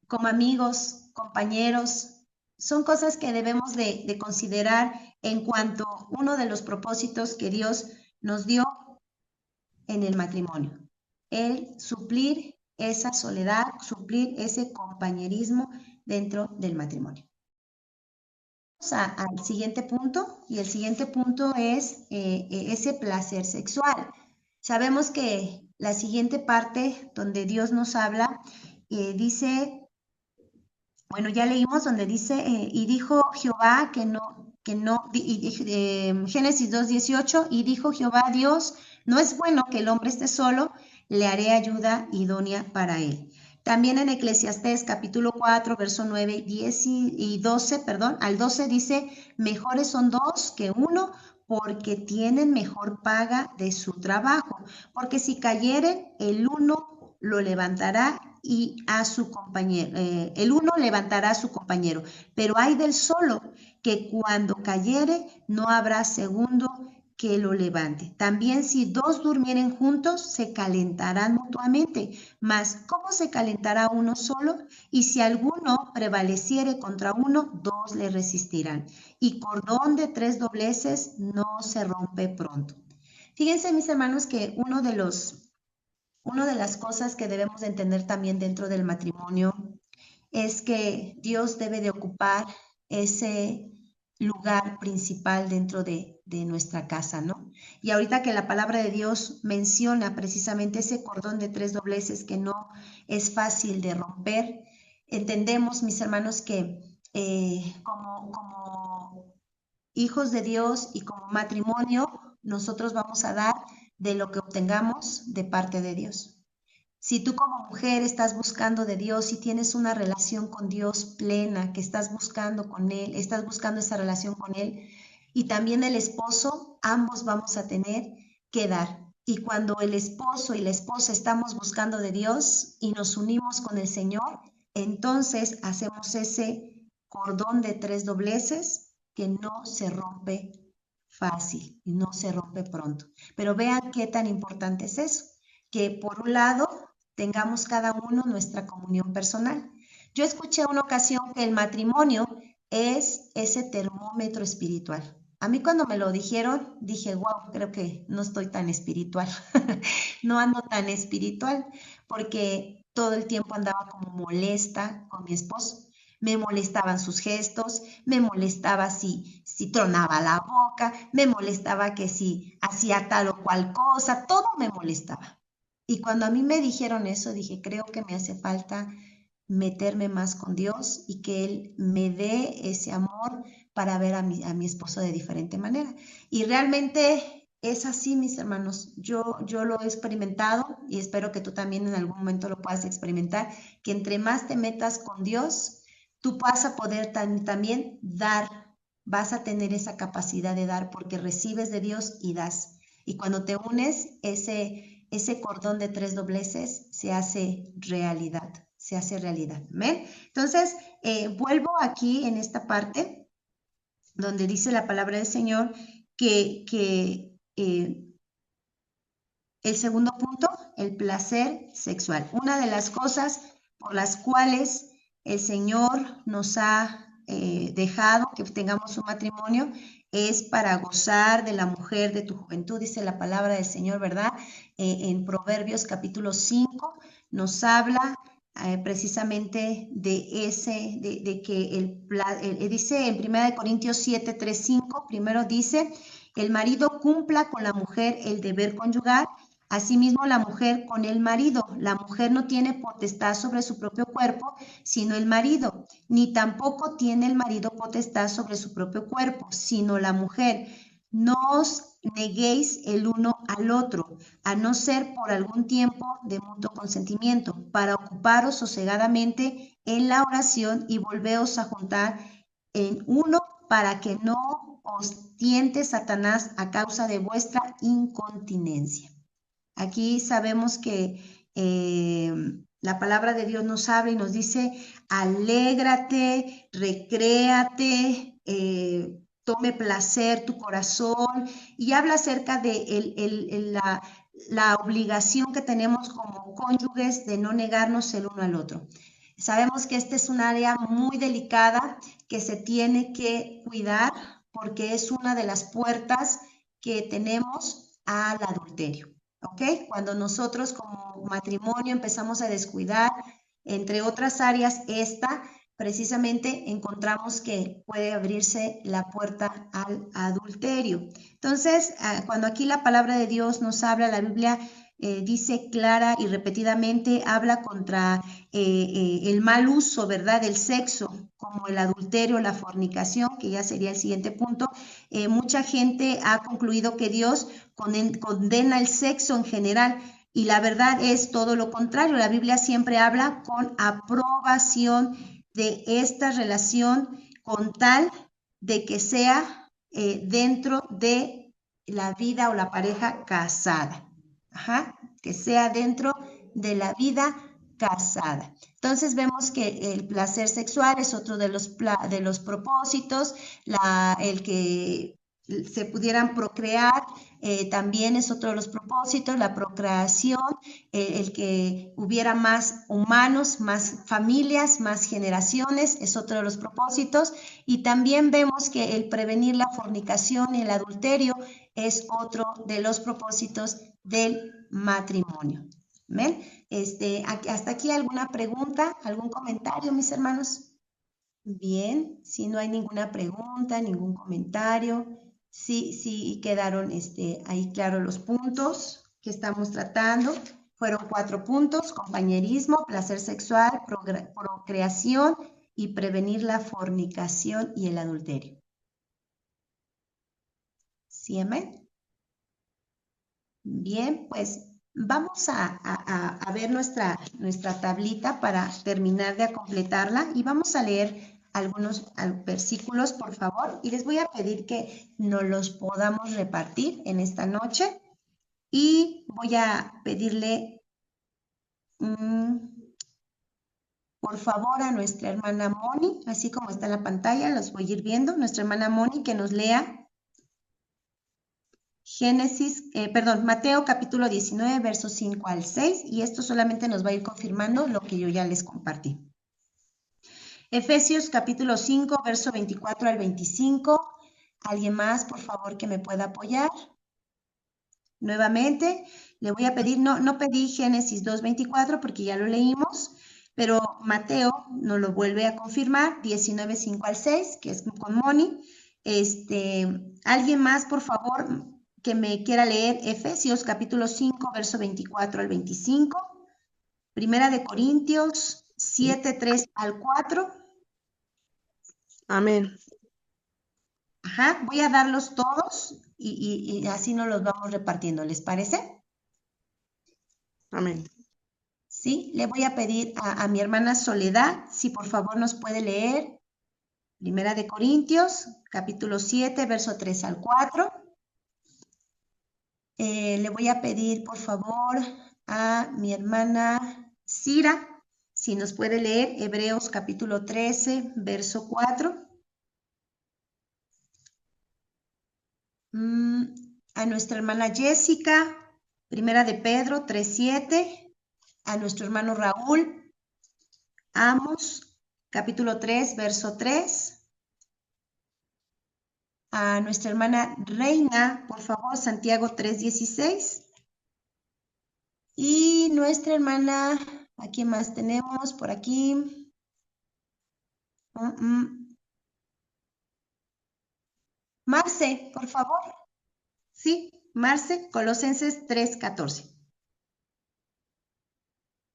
Como amigos, compañeros, son cosas que debemos de considerar en cuanto a uno de los propósitos que Dios nos dio en el matrimonio. El suplir esa soledad, suplir ese compañerismo dentro del matrimonio. Vamos al siguiente punto, y el siguiente punto es ese placer sexual. Sabemos que la siguiente parte donde Dios nos habla, dice, bueno, ya leímos donde dice, y dijo Jehová Génesis 2:18, y dijo Jehová Dios, no es bueno que el hombre esté solo, le haré ayuda idónea para él. También en Eclesiastés capítulo 4, verso 9, 10 y 12, perdón, al 12 dice, mejores son dos que uno, porque tienen mejor paga de su trabajo, porque si cayeren, el uno lo levantará y a su compañero, el uno levantará a su compañero, pero hay del solo que cuando cayere no habrá segundo que lo levante. También si dos durmieren juntos, se calentarán mutuamente. Mas, ¿cómo se calentará uno solo? Y si alguno prevaleciere contra uno, dos le resistirán. Y cordón de 3 dobleces no se rompe pronto. Fíjense, mis hermanos, que una de las cosas que debemos de entender también dentro del matrimonio es que Dios debe de ocupar ese lugar principal dentro de nuestra casa, ¿no? Y ahorita que la palabra de Dios menciona precisamente ese cordón de 3 dobleces que no es fácil de romper, entendemos, mis hermanos, que como hijos de Dios y como matrimonio, nosotros vamos a dar de lo que obtengamos de parte de Dios. Si tú como mujer estás buscando de Dios y tienes una relación con Dios plena, que estás buscando con Él, estás buscando esa relación con Él, y también el esposo, ambos vamos a tener que dar. Y cuando el esposo y la esposa estamos buscando de Dios y nos unimos con el Señor, entonces hacemos ese cordón de 3 dobleces que no se rompe fácil y no se rompe pronto. Pero vean qué tan importante es eso, que por un lado tengamos cada uno nuestra comunión personal. Yo escuché una ocasión que el matrimonio es ese termómetro espiritual. A mí cuando me lo dijeron, dije, wow, creo que no estoy tan espiritual, no ando tan espiritual, porque todo el tiempo andaba como molesta con mi esposo. Me molestaban sus gestos, me molestaba si tronaba la boca, me molestaba que si hacía tal o cual cosa, todo me molestaba. Y cuando a mí me dijeron eso, dije, creo que me hace falta meterme más con Dios y que Él me dé ese amor para ver a mi esposo de diferente manera. Y realmente es así, mis hermanos. Yo lo he experimentado y espero que tú también en algún momento lo puedas experimentar, que entre más te metas con Dios, tú vas a poder también dar, vas a tener esa capacidad de dar porque recibes de Dios y das. Y cuando te unes, ese cordón de 3 dobleces se hace realidad, se hace realidad. ¿Amén? Entonces, vuelvo aquí en esta parte donde dice la palabra del Señor que el segundo punto, el placer sexual. Una de las cosas por las cuales el Señor nos ha dejado que tengamos un matrimonio es para gozar de la mujer de tu juventud, dice la palabra del Señor, ¿verdad? En Proverbios capítulo 5 nos habla precisamente de que dice en 1 Corintios 7, 3, 5, primero dice, el marido cumpla con la mujer el deber conyugal, asimismo la mujer con el marido. La mujer no tiene potestad sobre su propio cuerpo, sino el marido, ni tampoco tiene el marido potestad sobre su propio cuerpo, sino la mujer. No os neguéis el uno al otro, a no ser por algún tiempo de mutuo consentimiento, para ocuparos sosegadamente en la oración y volveos a juntar en uno para que no os tiente Satanás a causa de vuestra incontinencia. Aquí sabemos que la palabra de Dios nos habla y nos dice, alégrate, recréate, tome placer tu corazón, y habla acerca de la obligación que tenemos como cónyuges de no negarnos el uno al otro. Sabemos que este es un área muy delicada que se tiene que cuidar porque es una de las puertas que tenemos al adulterio. ¿Ok? Cuando nosotros como matrimonio empezamos a descuidar, entre otras áreas, precisamente encontramos que puede abrirse la puerta al adulterio. Entonces, cuando aquí la palabra de Dios nos habla, la Biblia dice clara y repetidamente, habla contra el mal uso, ¿verdad?, del sexo, como el adulterio, la fornicación, que ya sería el siguiente punto. Mucha gente ha concluido que Dios condena el sexo en general, y la verdad es todo lo contrario. La Biblia siempre habla con aprobación de esta relación con tal de que sea dentro de la vida o la pareja casada. Que sea dentro de la vida casada. Entonces vemos que el placer sexual es otro de los propósitos, el que se pudieran procrear, también es otro de los propósitos, la procreación, el que hubiera más humanos, más familias, más generaciones, es otro de los propósitos. Y también vemos que el prevenir la fornicación y el adulterio es otro de los propósitos del matrimonio. ¿Ven? ¿Hasta aquí alguna pregunta, algún comentario, mis hermanos? Bien, si no hay ninguna pregunta, ningún comentario, sí quedaron ahí claros los puntos que estamos tratando. Fueron 4 puntos: compañerismo, placer sexual, procreación y prevenir la fornicación y el adulterio. ¿Sí, amén? Bien, pues vamos a ver nuestra tablita para terminar de completarla y vamos a leer algunos versículos, por favor, y les voy a pedir que nos los podamos repartir en esta noche y voy a pedirle, por favor, a nuestra hermana Moni, así como está en la pantalla, los voy a ir viendo, nuestra hermana Moni, que nos lea Mateo capítulo 19, versos 5 al 6, y esto solamente nos va a ir confirmando lo que yo ya les compartí. Efesios capítulo 5, verso 24 al 25. ¿Alguien más, por favor, que me pueda apoyar? Nuevamente, le voy a pedir, no pedí Génesis 2, 24 porque ya lo leímos, pero Mateo nos lo vuelve a confirmar, 19, 5 al 6, que es con Moni. ¿Alguien más, por favor, que me quiera leer Efesios capítulo 5, verso 24 al 25, Primera de Corintios 7, 3 al 4? Amén. Ajá, voy a darlos todos y así nos los vamos repartiendo, ¿les parece? Amén. Sí, le voy a pedir a mi hermana Soledad, si por favor nos puede leer Primera de Corintios, capítulo 7, verso 3 al 4. Le voy a pedir, por favor, a mi hermana Cira, si nos puede leer Hebreos capítulo 13, verso 4. A nuestra hermana Jessica, Primera de Pedro 3:7. A nuestro hermano Raúl, Amos capítulo 3, verso 3. A nuestra hermana Reina, por favor, Santiago 3:16. Y nuestra hermana, ¿a quién más tenemos por aquí? Marce, por favor. Sí, Marce, Colosenses 3:14.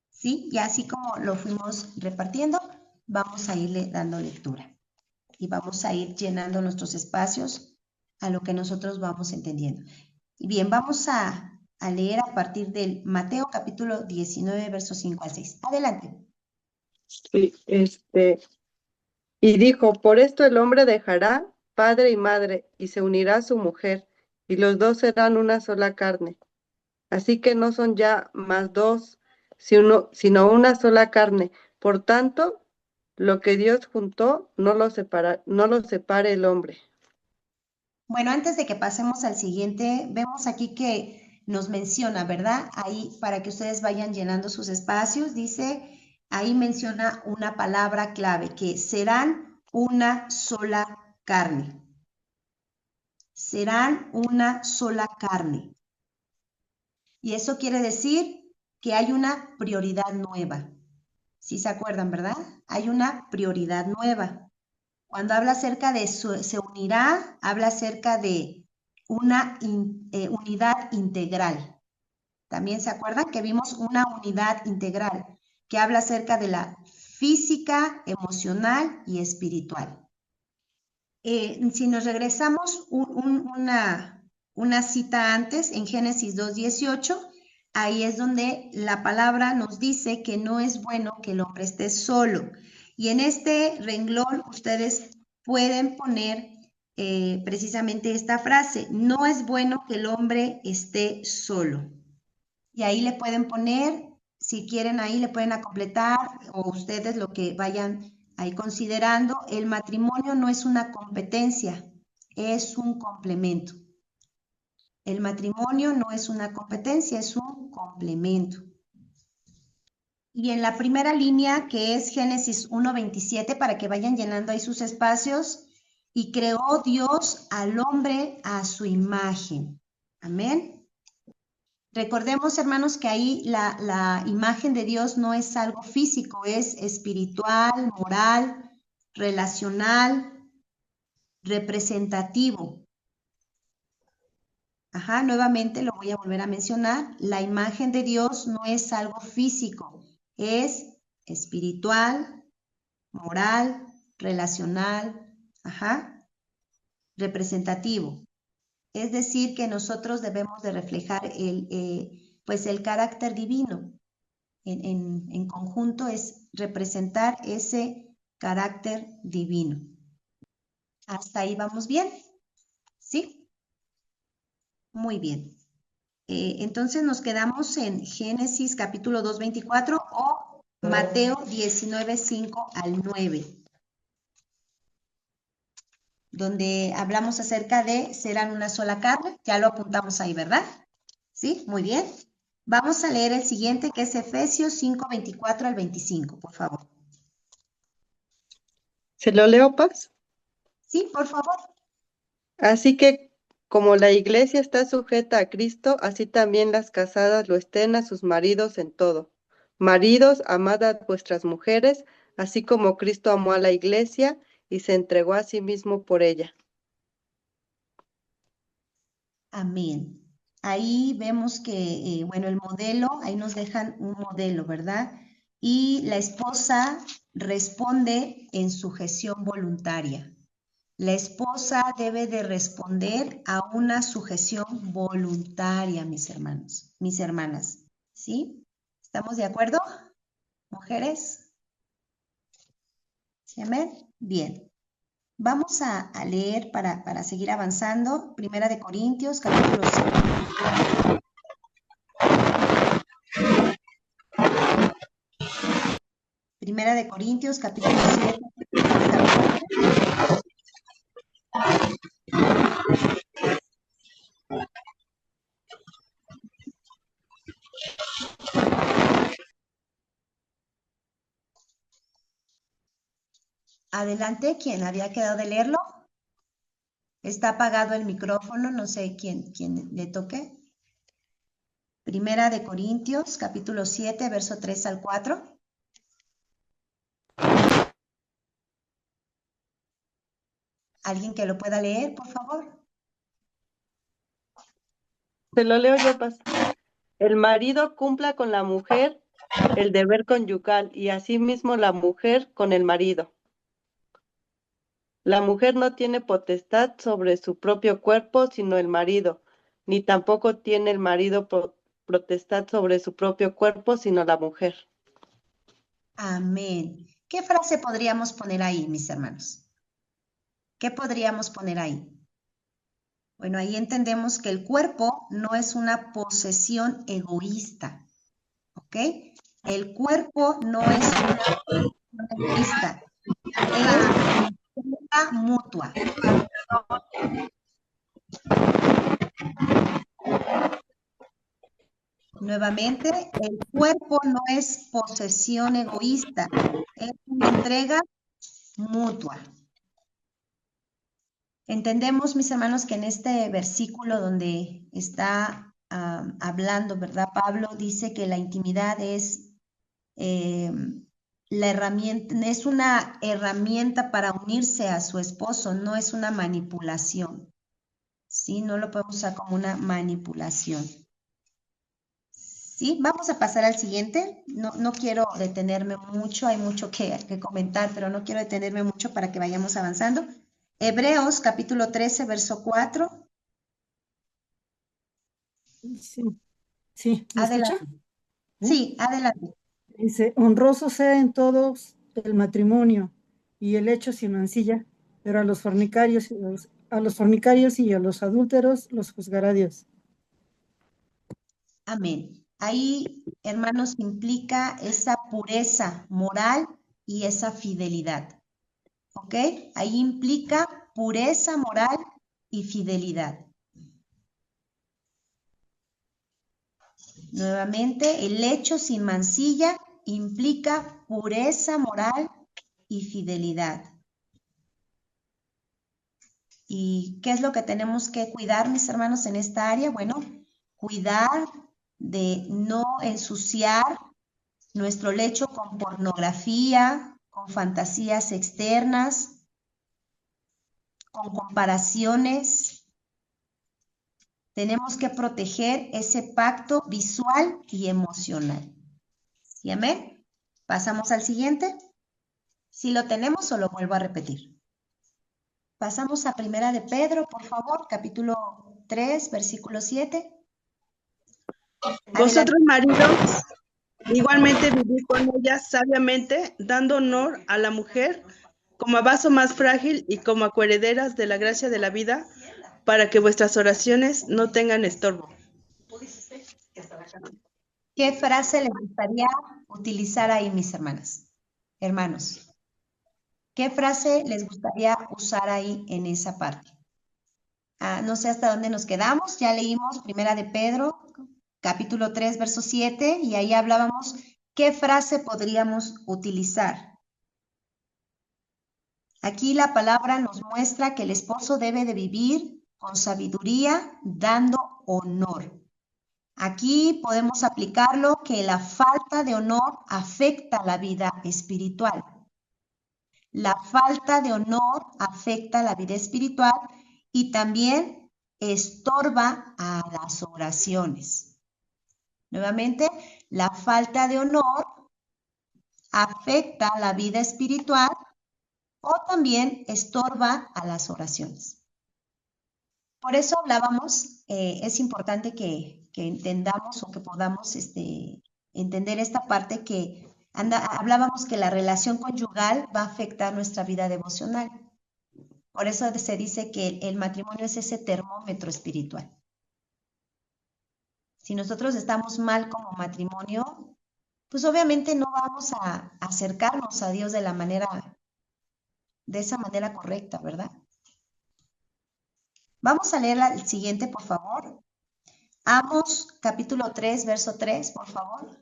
Sí, y así como lo fuimos repartiendo, vamos a irle dando lectura. Y vamos a ir llenando nuestros espacios a lo que nosotros vamos entendiendo. Y bien, vamos a leer a partir del Mateo capítulo 19, versos 5 al 6. Adelante. Sí, y dijo, por esto el hombre dejará padre y madre, y se unirá a su mujer, y los dos serán una sola carne. Así que no son ya más dos, sino una sola carne. Por tanto, lo que Dios juntó, no lo separe el hombre. Bueno, antes de que pasemos al siguiente, vemos aquí que nos menciona, ¿verdad? Ahí, para que ustedes vayan llenando sus espacios, dice, ahí menciona una palabra clave, que serán una sola carne. Serán una sola carne. Y eso quiere decir que hay una prioridad nueva. ¿Sí se acuerdan, verdad? Hay una prioridad nueva. Cuando habla acerca de se unirá, habla acerca de una unidad integral. También se acuerdan que vimos una unidad integral que habla acerca de la física, emocional y espiritual. Si nos regresamos una cita antes, en Génesis 2:18, ahí es donde la palabra nos dice que no es bueno que el hombre esté solo. Y en este renglón ustedes pueden poner precisamente esta frase, no es bueno que el hombre esté solo. Y ahí le pueden poner, si quieren ahí le pueden completar, o ustedes lo que vayan ahí considerando, el matrimonio no es una competencia, es un complemento. El matrimonio no es una competencia, es un complemento. Y en la primera línea, que es Génesis 1:27, para que vayan llenando ahí sus espacios, y creó Dios al hombre a su imagen. Amén. Recordemos, hermanos, que ahí la imagen de Dios no es algo físico, es espiritual, moral, relacional, representativo. Ajá, nuevamente lo voy a volver a mencionar. La imagen de Dios no es algo físico, es espiritual, moral, relacional, ajá, representativo. Es decir, que nosotros debemos de reflejar pues el carácter divino. En conjunto es representar ese carácter divino. ¿Hasta ahí vamos bien? ¿Sí? Muy bien. Entonces nos quedamos en Génesis capítulo 2:24 o Mateo 19:5 al 9. Donde hablamos acerca de serán una sola carne. Ya lo apuntamos ahí, ¿verdad? ¿Sí? Muy bien. Vamos a leer el siguiente, que es Efesios 5:24 al 25, por favor. ¿Se lo leo, Paz? Sí, por favor. Así que, como la iglesia está sujeta a Cristo, así también las casadas lo estén a sus maridos en todo. Maridos, amad a vuestras mujeres, así como Cristo amó a la iglesia y se entregó a sí mismo por ella. Amén. Ahí vemos que, bueno, el modelo, ahí nos dejan un modelo, ¿verdad? Y la esposa responde en sujeción voluntaria. La esposa debe de responder a una sujeción voluntaria, mis hermanos, mis hermanas. ¿Sí? ¿Estamos de acuerdo, mujeres? ¿Sí, amén? Bien. Vamos a leer para seguir avanzando. Primera de Corintios, capítulo 7. Primera de Corintios, capítulo 7. Adelante, ¿quién había quedado de leerlo? Está apagado el micrófono, no sé quién le toque. Primera de Corintios, capítulo 7, verso 3 al 4. ¿Alguien que lo pueda leer, por favor? Se lo leo yo, Paz. El marido cumpla con la mujer el deber conyugal y asimismo la mujer con el marido. La mujer no tiene potestad sobre su propio cuerpo, sino el marido, ni tampoco tiene el marido potestad sobre su propio cuerpo, sino la mujer. Amén. ¿Qué frase podríamos poner ahí, mis hermanos? ¿Qué podríamos poner ahí? Bueno, ahí entendemos que el cuerpo no es una posesión egoísta, ¿ok? El cuerpo no es una posesión egoísta, es una mutua. Nuevamente, el cuerpo no es posesión egoísta, es una entrega mutua. Entendemos, mis hermanos, que en este versículo donde está hablando, ¿verdad? Pablo dice que la intimidad es la herramienta, es una herramienta para unirse a su esposo, no es una manipulación. ¿Sí? No lo podemos usar como una manipulación. ¿Sí? Vamos a pasar al siguiente. No quiero detenerme mucho, hay mucho que comentar, pero no quiero detenerme mucho para que vayamos avanzando. Hebreos capítulo 13, verso 4. Sí, ¿me Adelante. escucha? Sí, adelante. Dice, honroso sea en todos el matrimonio y el hecho sin mancilla, pero a los fornicarios y a los adúlteros los juzgará Dios. Amén. Ahí, hermanos, implica esa pureza moral y esa fidelidad. ¿Ok? Ahí implica pureza moral y fidelidad. Nuevamente, el hecho sin mancilla implica pureza moral y fidelidad. ¿Y qué es lo que tenemos que cuidar, mis hermanos, en esta área? Bueno, cuidar de no ensuciar nuestro lecho con pornografía, con fantasías externas, con comparaciones. Tenemos que proteger ese pacto visual y emocional. ¿Sí, amén? Pasamos al siguiente. Si lo tenemos o lo vuelvo a repetir. Pasamos a Primera de Pedro, por favor, capítulo 3, versículo 7. Vosotros, maridos, igualmente vivid con ella sabiamente, dando honor a la mujer como a vaso más frágil y como a coherederas de la gracia de la vida, para que vuestras oraciones no tengan estorbo. ¿Qué frase les gustaría utilizar ahí, mis hermanas? Hermanos, ¿qué frase les gustaría usar ahí en esa parte? No sé hasta dónde nos quedamos. Ya leímos Primera de Pedro, capítulo 3, verso 7, y ahí hablábamos qué frase podríamos utilizar. Aquí la palabra nos muestra que el esposo debe de vivir con sabiduría, dando honor. Aquí podemos aplicarlo que la falta de honor afecta la vida espiritual. La falta de honor afecta la vida espiritual y también estorba a las oraciones. Nuevamente, la falta de honor afecta la vida espiritual o también estorba a las oraciones. Por eso hablábamos, es importante que entendamos o que podamos entender esta parte que hablábamos que la relación conyugal va a afectar nuestra vida devocional. Por eso se dice que el matrimonio es ese termómetro espiritual. Si nosotros estamos mal como matrimonio, pues obviamente no vamos a acercarnos a Dios de esa manera correcta, ¿verdad? Vamos a leer el siguiente, por favor. Amos, capítulo 3, verso 3, por favor.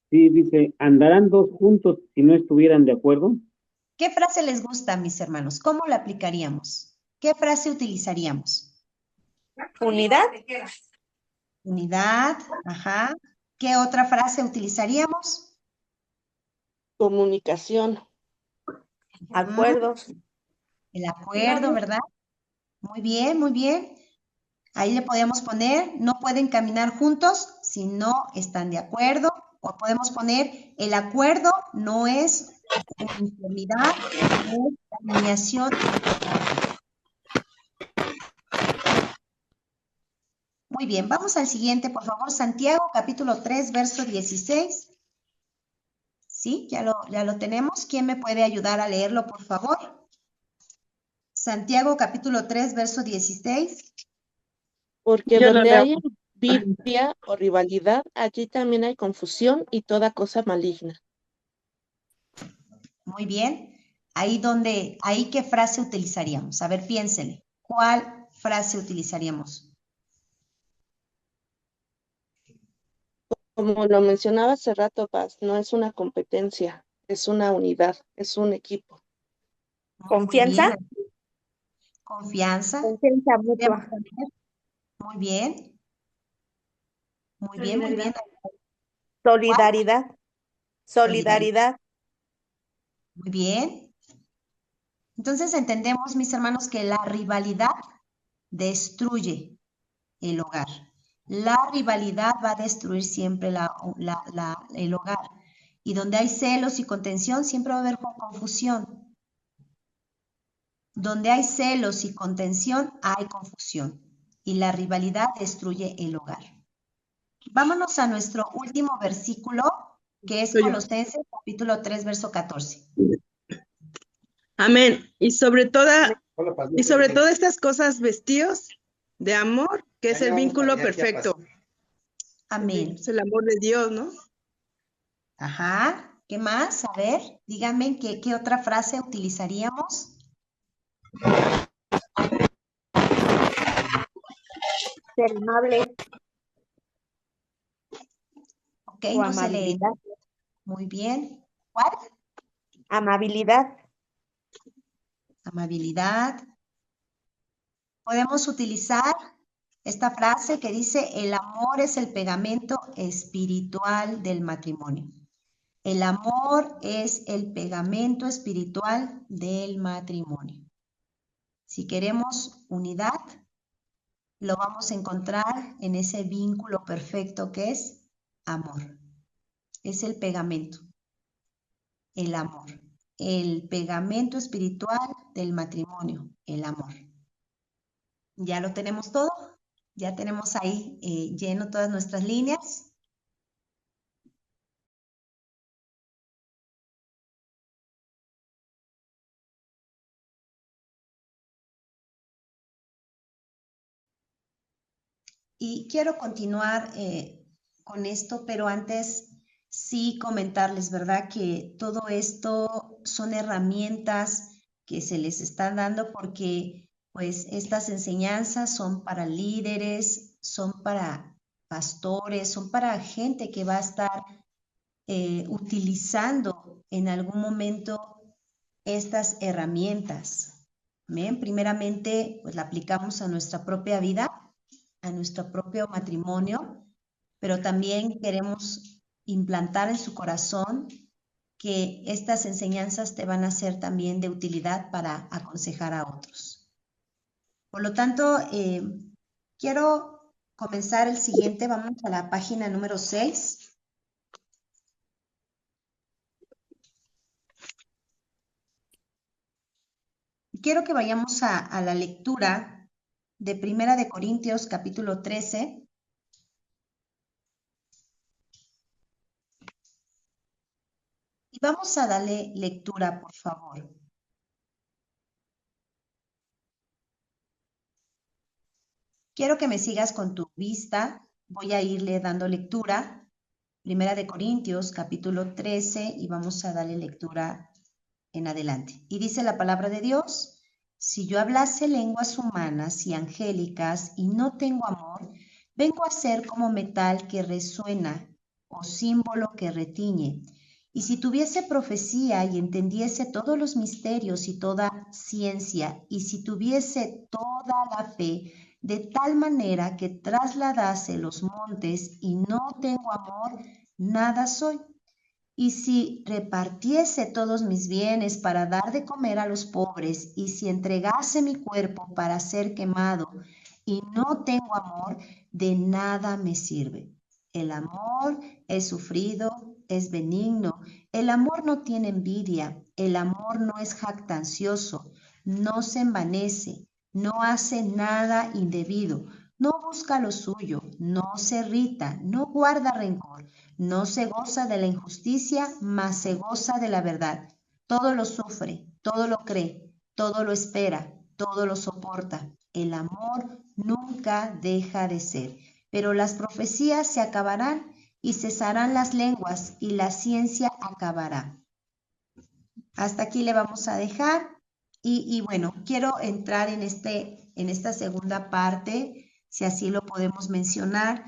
Sí, dice, ¿andarán dos juntos si no estuvieran de acuerdo? ¿Qué frase les gusta, mis hermanos? ¿Cómo la aplicaríamos? ¿Qué frase utilizaríamos? Unidad. Unidad, ajá. ¿Qué otra frase utilizaríamos? Comunicación. Acuerdos. El acuerdo, ¿verdad? Muy bien, muy bien. Ahí le podemos poner, no pueden caminar juntos si no están de acuerdo. O podemos poner, el acuerdo no es uniformidad, no es alineación. Muy bien, vamos al siguiente, por favor. Santiago, capítulo 3, verso 16. ¿Sí? Ya lo tenemos. ¿Quién me puede ayudar a leerlo, por favor? Santiago, capítulo 3, verso 16. Porque Yo lo donde leo. hay envidia o rivalidad, allí también hay confusión y toda cosa maligna. Muy bien. Ahí ¿qué frase utilizaríamos? A ver, piénsenle. ¿Cuál frase utilizaríamos? Como lo mencionaba hace rato, Paz, no es una competencia, es una unidad, es un equipo. Confianza. Muy bien. Confianza. Confianza mutua. Muy bien. Muy bien, muy bien. Solidaridad. Solidaridad. Muy bien. Entonces entendemos, mis hermanos, que la rivalidad destruye el hogar. La rivalidad va a destruir siempre el hogar. Y donde hay celos y contención, siempre va a haber confusión. Donde hay celos y contención, hay confusión. Y la rivalidad destruye el hogar. Vámonos a nuestro último versículo, que es Colosenses, capítulo 3, verso 14. Amén. Y sobre todas estas cosas, vestíos de amor, que es el vínculo perfecto. Amén. Es el amor de Dios, ¿no? Ajá. ¿Qué más? A ver, díganme qué otra frase utilizaríamos. Ser amable Ok, o no se lee. amabilidad. Muy bien. ¿Cuál? Amabilidad. Amabilidad. Podemos utilizar esta frase que dice, el amor es el pegamento espiritual del matrimonio. El amor es el pegamento espiritual del matrimonio. Si queremos unidad, lo vamos a encontrar en ese vínculo perfecto que es amor. Es el pegamento, el amor. El pegamento espiritual del matrimonio, el amor. ¿Ya lo tenemos todo? ¿Ya tenemos ahí lleno todas nuestras líneas? Y quiero continuar con esto, pero antes sí comentarles, ¿verdad? Que todo esto son herramientas que se les están dando porque pues estas enseñanzas son para líderes, son para pastores, son para gente que va a estar utilizando en algún momento estas herramientas. ¿Bien? Primeramente, pues la aplicamos a nuestra propia vida, a nuestro propio matrimonio, pero también queremos implantar en su corazón que estas enseñanzas te van a ser también de utilidad para aconsejar a otros. Por lo tanto, quiero comenzar el siguiente. Vamos a la página número 6. Quiero que vayamos a la lectura de Primera de Corintios, capítulo 13. Y vamos a darle lectura, por favor. Quiero que me sigas con tu vista. Voy a irle dando lectura. Primera de Corintios, capítulo 13, y vamos a darle lectura en adelante. Y dice la palabra de Dios: si yo hablase lenguas humanas y angélicas y no tengo amor, vengo a ser como metal que resuena o símbolo que retiñe. Y si tuviese profecía y entendiese todos los misterios y toda ciencia, y si tuviese toda la fe, de tal manera que trasladase los montes y no tengo amor, nada soy. Y si repartiese todos mis bienes para dar de comer a los pobres, y si entregase mi cuerpo para ser quemado, y no tengo amor, de nada me sirve. El amor es sufrido, es benigno. El amor no tiene envidia. El amor no es jactancioso, no se envanece, no hace nada indebido, no busca lo suyo, no se irrita, no guarda rencor. No se goza de la injusticia, mas se goza de la verdad. Todo lo sufre, todo lo cree, todo lo espera, todo lo soporta. El amor nunca deja de ser. Pero las profecías se acabarán y cesarán las lenguas y la ciencia acabará. Hasta aquí le vamos a dejar. Y bueno, quiero entrar en esta segunda parte, si así lo podemos mencionar.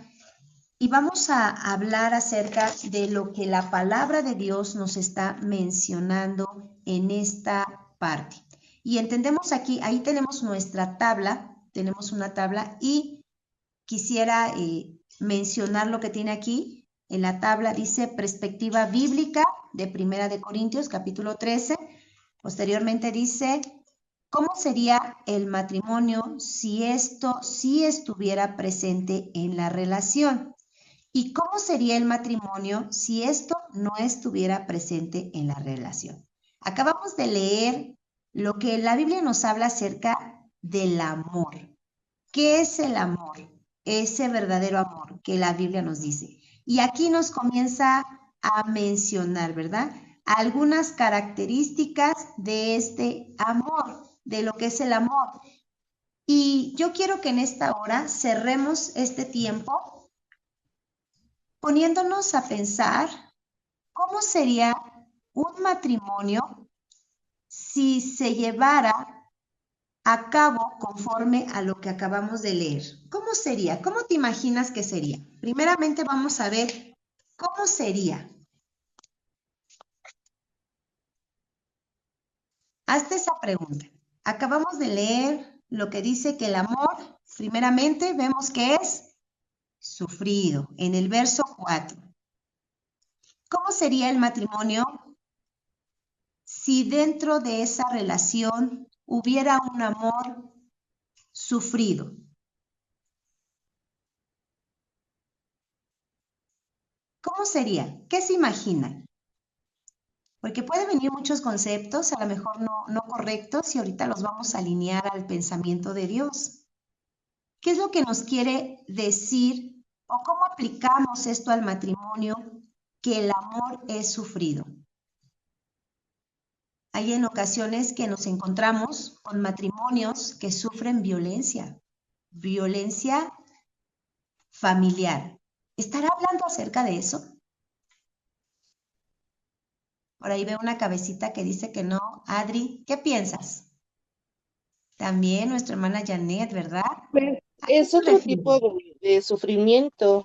Y vamos a hablar acerca de lo que la palabra de Dios nos está mencionando en esta parte. Y entendemos aquí, ahí tenemos nuestra tabla, tenemos una tabla y quisiera mencionar lo que tiene aquí. En la tabla dice perspectiva bíblica de Primera de Corintios, capítulo 13. Posteriormente dice, ¿cómo sería el matrimonio si esto sí estuviera presente en la relación? ¿Y cómo sería el matrimonio si esto no estuviera presente en la relación? Acabamos de leer lo que la Biblia nos habla acerca del amor. ¿Qué es el amor? Ese verdadero amor que la Biblia nos dice. Y aquí nos comienza a mencionar, ¿verdad? Algunas características de este amor, de lo que es el amor. Y yo quiero que en esta hora cerremos este tiempo poniéndonos a pensar cómo sería un matrimonio si se llevara a cabo conforme a lo que acabamos de leer. ¿Cómo sería? ¿Cómo te imaginas que sería? Primeramente vamos a ver cómo sería. Hazte esa pregunta. Acabamos de leer lo que dice que el amor, primeramente vemos que es sufrido en el verso 4. ¿Cómo sería el matrimonio si dentro de esa relación hubiera un amor sufrido? ¿Cómo sería? ¿Qué se imaginan? Porque pueden venir muchos conceptos, a lo mejor no correctos, y ahorita los vamos a alinear al pensamiento de Dios. ¿Qué es lo que nos quiere decir o cómo aplicamos esto al matrimonio, que el amor es sufrido? Hay en ocasiones que nos encontramos con matrimonios que sufren violencia familiar. ¿Estará hablando acerca de eso? Por ahí veo una cabecita que dice que no. Adri, ¿qué piensas? También nuestra hermana Janet, ¿verdad? Pues, ¿A qué es se otro refiere? tipo de sufrimiento.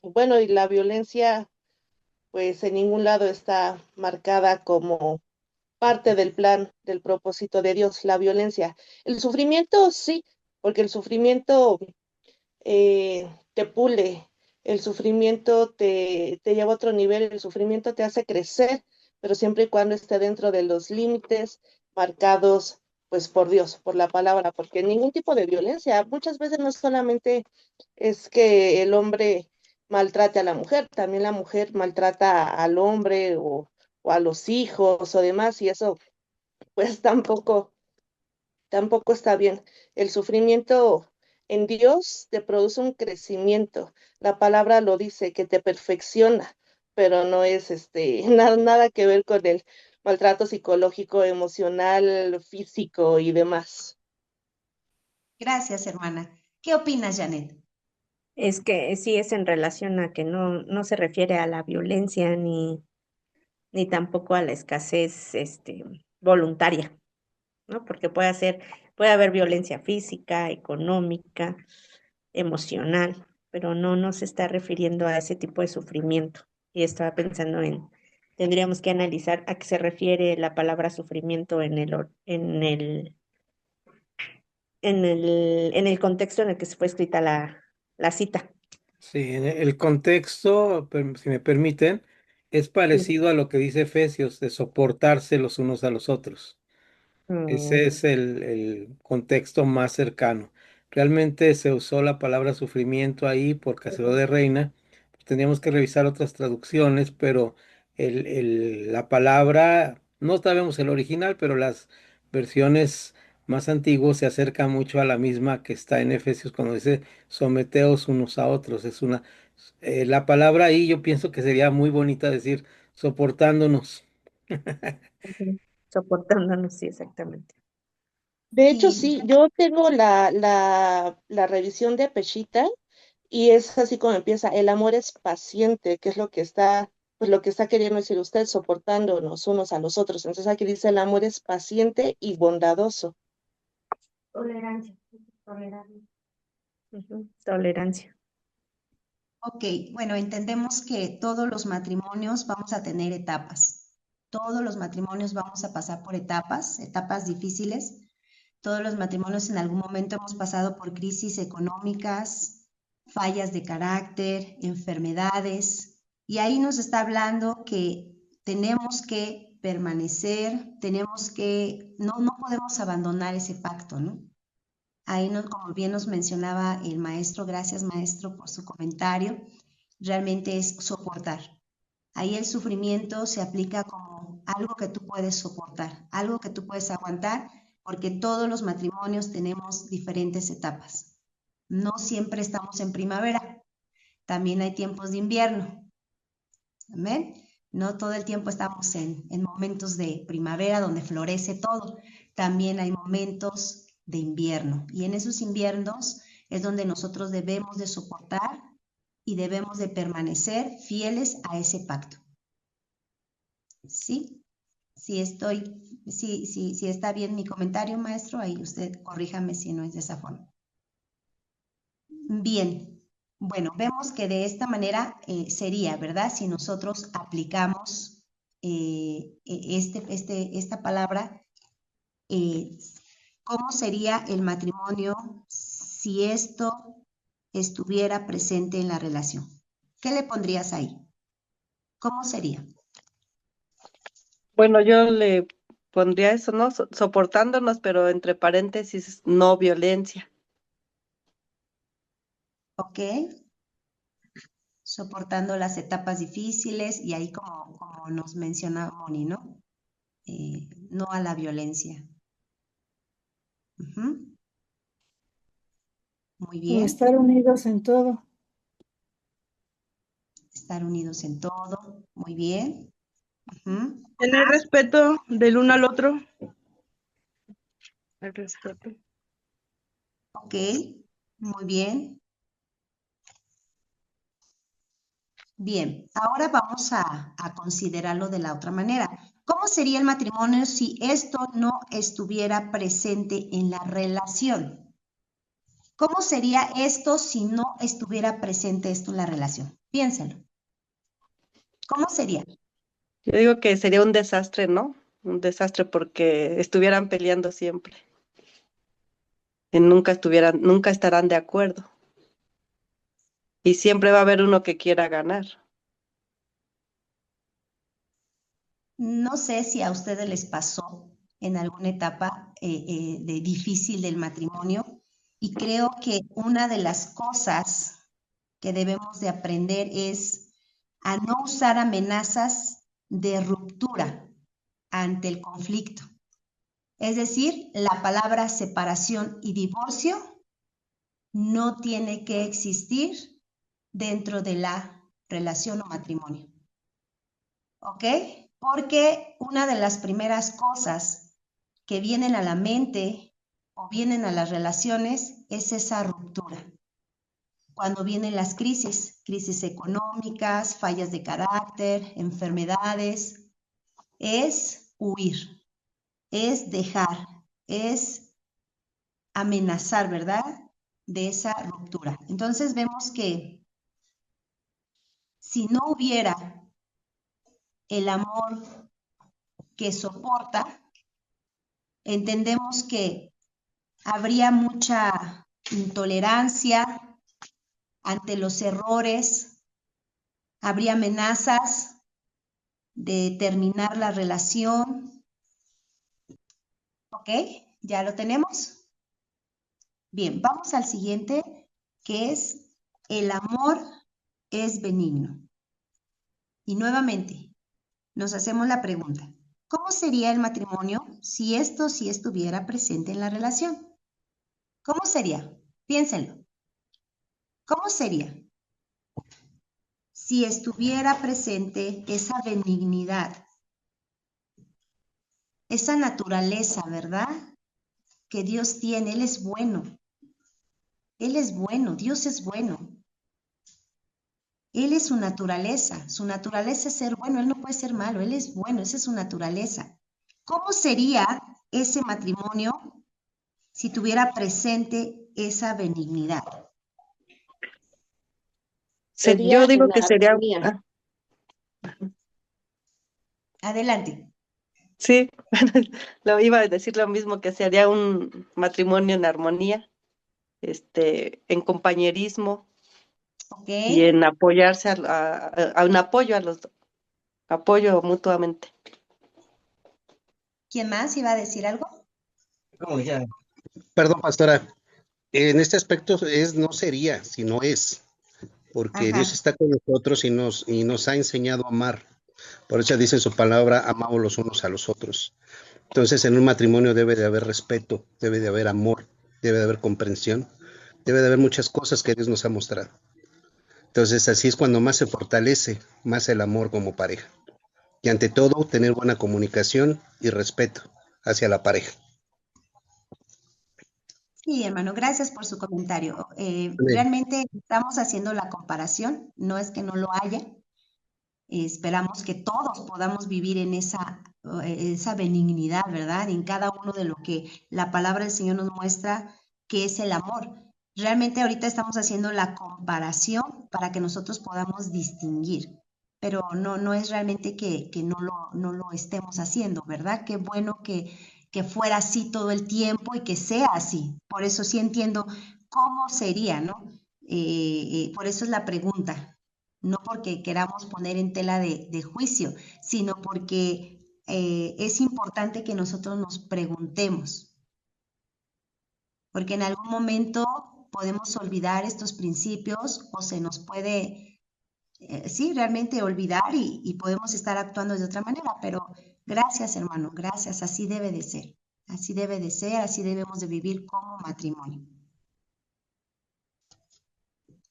Bueno, y la violencia, pues en ningún lado está marcada como parte del plan, del propósito de Dios, la violencia. El sufrimiento sí, porque el sufrimiento te pule, el sufrimiento te lleva a otro nivel, el sufrimiento te hace crecer, pero siempre y cuando esté dentro de los límites marcados pues por Dios, por la palabra, porque ningún tipo de violencia, muchas veces no solamente es que el hombre maltrate a la mujer, también la mujer maltrata al hombre o a los hijos o demás, y eso pues tampoco está bien. El sufrimiento en Dios te produce un crecimiento. La palabra lo dice, que te perfecciona, pero no es nada que ver con el maltrato psicológico, emocional, físico y demás. Gracias, hermana. ¿Qué opinas, Janet? Es que sí es en relación a que no se refiere a la violencia ni tampoco a la escasez voluntaria, ¿no? Porque puede haber violencia física, económica, emocional, pero no se está refiriendo a ese tipo de sufrimiento. Y estaba pensando tendríamos que analizar a qué se refiere la palabra sufrimiento en el contexto en el que se fue escrita la cita. Sí, en el contexto, si me permiten, es Sí. parecido a lo que dice Efesios, de soportarse los unos a los otros. Ese Mm, es el contexto más cercano. Realmente se usó la palabra sufrimiento ahí por Caserío de Reina. Tendríamos que revisar otras traducciones, pero la palabra, no sabemos el original, pero las versiones más antiguas se acercan mucho a la misma que está en Efesios cuando dice someteos unos a otros. La palabra ahí yo pienso que sería muy bonita decir soportándonos. ujú. Soportándonos, sí, exactamente. De hecho, Sí, sí, yo tengo la revisión de Peshita y es así como empieza, el amor es paciente, que es pues lo que está queriendo decir usted, soportándonos unos a los otros. Entonces aquí dice, el amor es paciente y bondadoso. Tolerancia. Tolerancia. Ujú, tolerancia. ok, bueno, entendemos que todos los matrimonios vamos a tener etapas. Todos los matrimonios vamos a pasar por etapas difíciles. Todos los matrimonios en algún momento hemos pasado por crisis económicas, fallas de carácter, enfermedades, y ahí nos está hablando que tenemos que permanecer, no podemos abandonar ese pacto, ¿no? Ahí, como bien nos mencionaba el maestro, gracias maestro por su comentario, realmente es soportar. Ahí el sufrimiento se aplica como algo que tú puedes soportar, algo que tú puedes aguantar, porque todos los matrimonios tenemos diferentes etapas. No siempre estamos en primavera, también hay tiempos de invierno. ¿Amén? No todo el tiempo estamos en momentos de primavera donde florece todo. También hay momentos de invierno. Y en esos inviernos es donde nosotros debemos de soportar y debemos de permanecer fieles a ese pacto. ¿Sí? Si está bien mi comentario, maestro, ahí usted corríjame si no es de esa forma. Bien, bueno, vemos que de esta manera sería, ¿verdad? Si nosotros aplicamos esta palabra, ¿cómo sería el matrimonio si esto estuviera presente en la relación? ¿Qué le pondrías ahí? ¿Cómo sería? Bueno, yo le pondría eso, ¿no? Soportándonos, pero entre paréntesis, no violencia. ¿Ok? Soportando las etapas difíciles y ahí como nos menciona Moni, ¿no? No a la violencia. Ujú. Muy O bien. estar unidos en todo. Estar unidos en todo. Muy bien. Ujú. Tener respeto del uno al otro. El respeto. Ok. Muy bien. Bien, ahora vamos a considerarlo de la otra manera. ¿Cómo sería el matrimonio si esto no estuviera presente en la relación? ¿Cómo sería esto si no estuviera presente esto en la relación? Piénsalo. ¿Cómo sería? Yo digo que sería un desastre, ¿no? Un desastre porque estuvieran peleando siempre. Y nunca estarán de acuerdo. Y siempre va a haber uno que quiera ganar. No sé si a ustedes les pasó en alguna etapa de difícil del matrimonio y creo que una de las cosas que debemos de aprender es a no usar amenazas de ruptura ante el conflicto. Es decir, la palabra separación y divorcio no tiene que existir dentro de la relación o matrimonio. ¿Ok? Porque una de las primeras cosas que vienen a la mente o vienen a las relaciones es esa ruptura. Cuando vienen las crisis económicas, fallas de carácter, enfermedades, es huir, es dejar, es amenazar, ¿verdad? De esa ruptura. Entonces vemos que si no hubiera el amor que soporta, entendemos que habría mucha intolerancia ante los errores, habría amenazas de terminar la relación. ¿Ok? ¿Ya lo tenemos? Bien, vamos al siguiente, que es el amor es benigno. Y nuevamente, nos hacemos la pregunta, ¿cómo sería el matrimonio si esto sí estuviera presente en la relación? ¿Cómo sería? Piénsenlo. ¿Cómo sería si estuviera presente esa benignidad, esa naturaleza, ¿verdad? Que Dios tiene. Él es bueno. Él es bueno. Dios es bueno. Él es su naturaleza. Su naturaleza es ser bueno. Él no puede ser malo. Él es bueno. Esa es su naturaleza. ¿Cómo sería ese matrimonio si tuviera presente esa benignidad? Sería Yo digo en que sería, armonía. Adelante. sí, lo iba a decir lo mismo, que sería un matrimonio en armonía, en compañerismo ¿Ok? y en apoyarse a un apoyo mutuamente. ¿Quién más iba a decir algo? Perdón, pastora. En este aspecto no sería, sino es, porque Dios Ajá. está con nosotros y nos ha enseñado a amar. Por eso dice en su palabra, amamos los unos a los otros. Entonces, en un matrimonio debe de haber respeto, debe de haber amor, debe de haber comprensión, debe de haber muchas cosas que Dios nos ha mostrado. Entonces, así es cuando más se fortalece más el amor como pareja. Y ante todo, tener buena comunicación y respeto hacia la pareja. Sí, hermano, gracias por su comentario. Amén. Realmente estamos haciendo la comparación, no es que no lo haya. Esperamos que todos podamos vivir en esa benignidad, ¿verdad? En cada uno de lo que la palabra del Señor nos muestra que es el amor. Realmente ahorita estamos haciendo la comparación para que nosotros podamos distinguir, pero no es realmente que no lo estemos haciendo, ¿verdad? Qué bueno que fuera así todo el tiempo y que sea así. Por eso sí entiendo cómo sería, ¿no? Por eso es la pregunta, no porque queramos poner en tela de juicio, sino porque es importante que nosotros nos preguntemos, porque en algún momento podemos olvidar estos principios o se nos puede, sí, realmente olvidar y podemos estar actuando de otra manera, pero gracias, hermano, gracias, así debe de ser, así debe de ser, así debemos de vivir como matrimonio.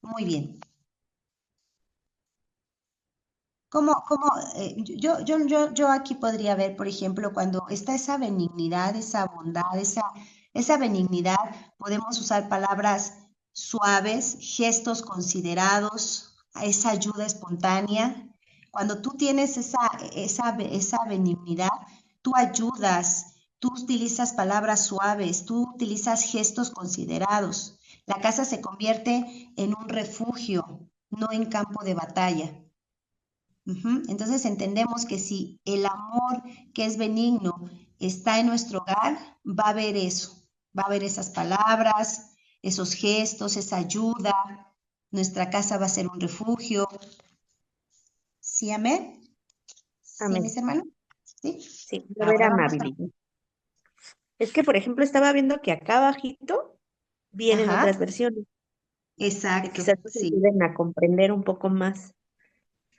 Muy bien. Yo aquí podría ver, por ejemplo, cuando está esa benignidad, esa bondad, esa benignidad, podemos usar palabras suaves, gestos considerados, esa ayuda espontánea. Cuando tú tienes esa benignidad, tú ayudas, tú utilizas palabras suaves, tú utilizas gestos considerados. La casa se convierte en un refugio, no en campo de batalla. Entonces entendemos que si el amor que es benigno está en nuestro hogar, va a haber eso, va a haber esas palabras, esos gestos, esa ayuda. Nuestra casa va a ser un refugio. ¿Sí, amén? ¿Sí, Amén. mis hermanos? Sí. Sí, va a haber Ahora vamos amabilidad. Es que, por ejemplo, estaba viendo que acá abajito vienen Ajá, otras versiones, que exacto, quizás nos sí. ayuden a comprender un poco más.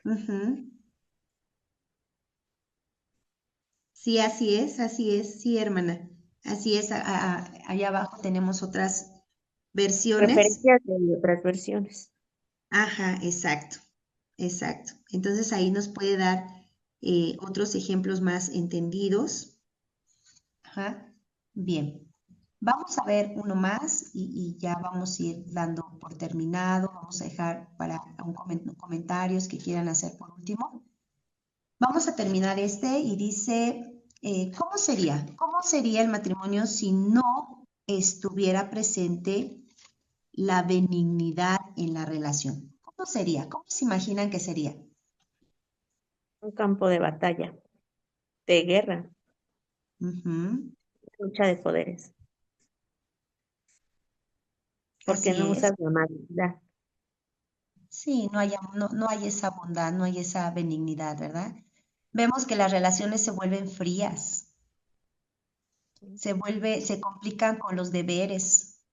Ujú. Sí, así es, sí, hermana. Así es, allá abajo tenemos otras versiones. Referencias de otras versiones. Ajá, exacto, exacto. Entonces ahí nos puede dar otros ejemplos más entendidos. Ajá, bien. Vamos a ver uno más y ya vamos a ir dando por terminado. Vamos a dejar para comentarios que quieran hacer por último. Vamos a terminar este y dice, ¿cómo sería? ¿Cómo sería el matrimonio si no estuviera presente la benignidad en la relación? ¿Cómo sería? ¿Cómo se imaginan que sería? Un campo de batalla, de guerra, Ujú, lucha de poderes, porque no así es. usas la amabilidad. Sí, no hay esa bondad, no hay esa benignidad, ¿verdad? Vemos que las relaciones se vuelven frías, se complican con los deberes,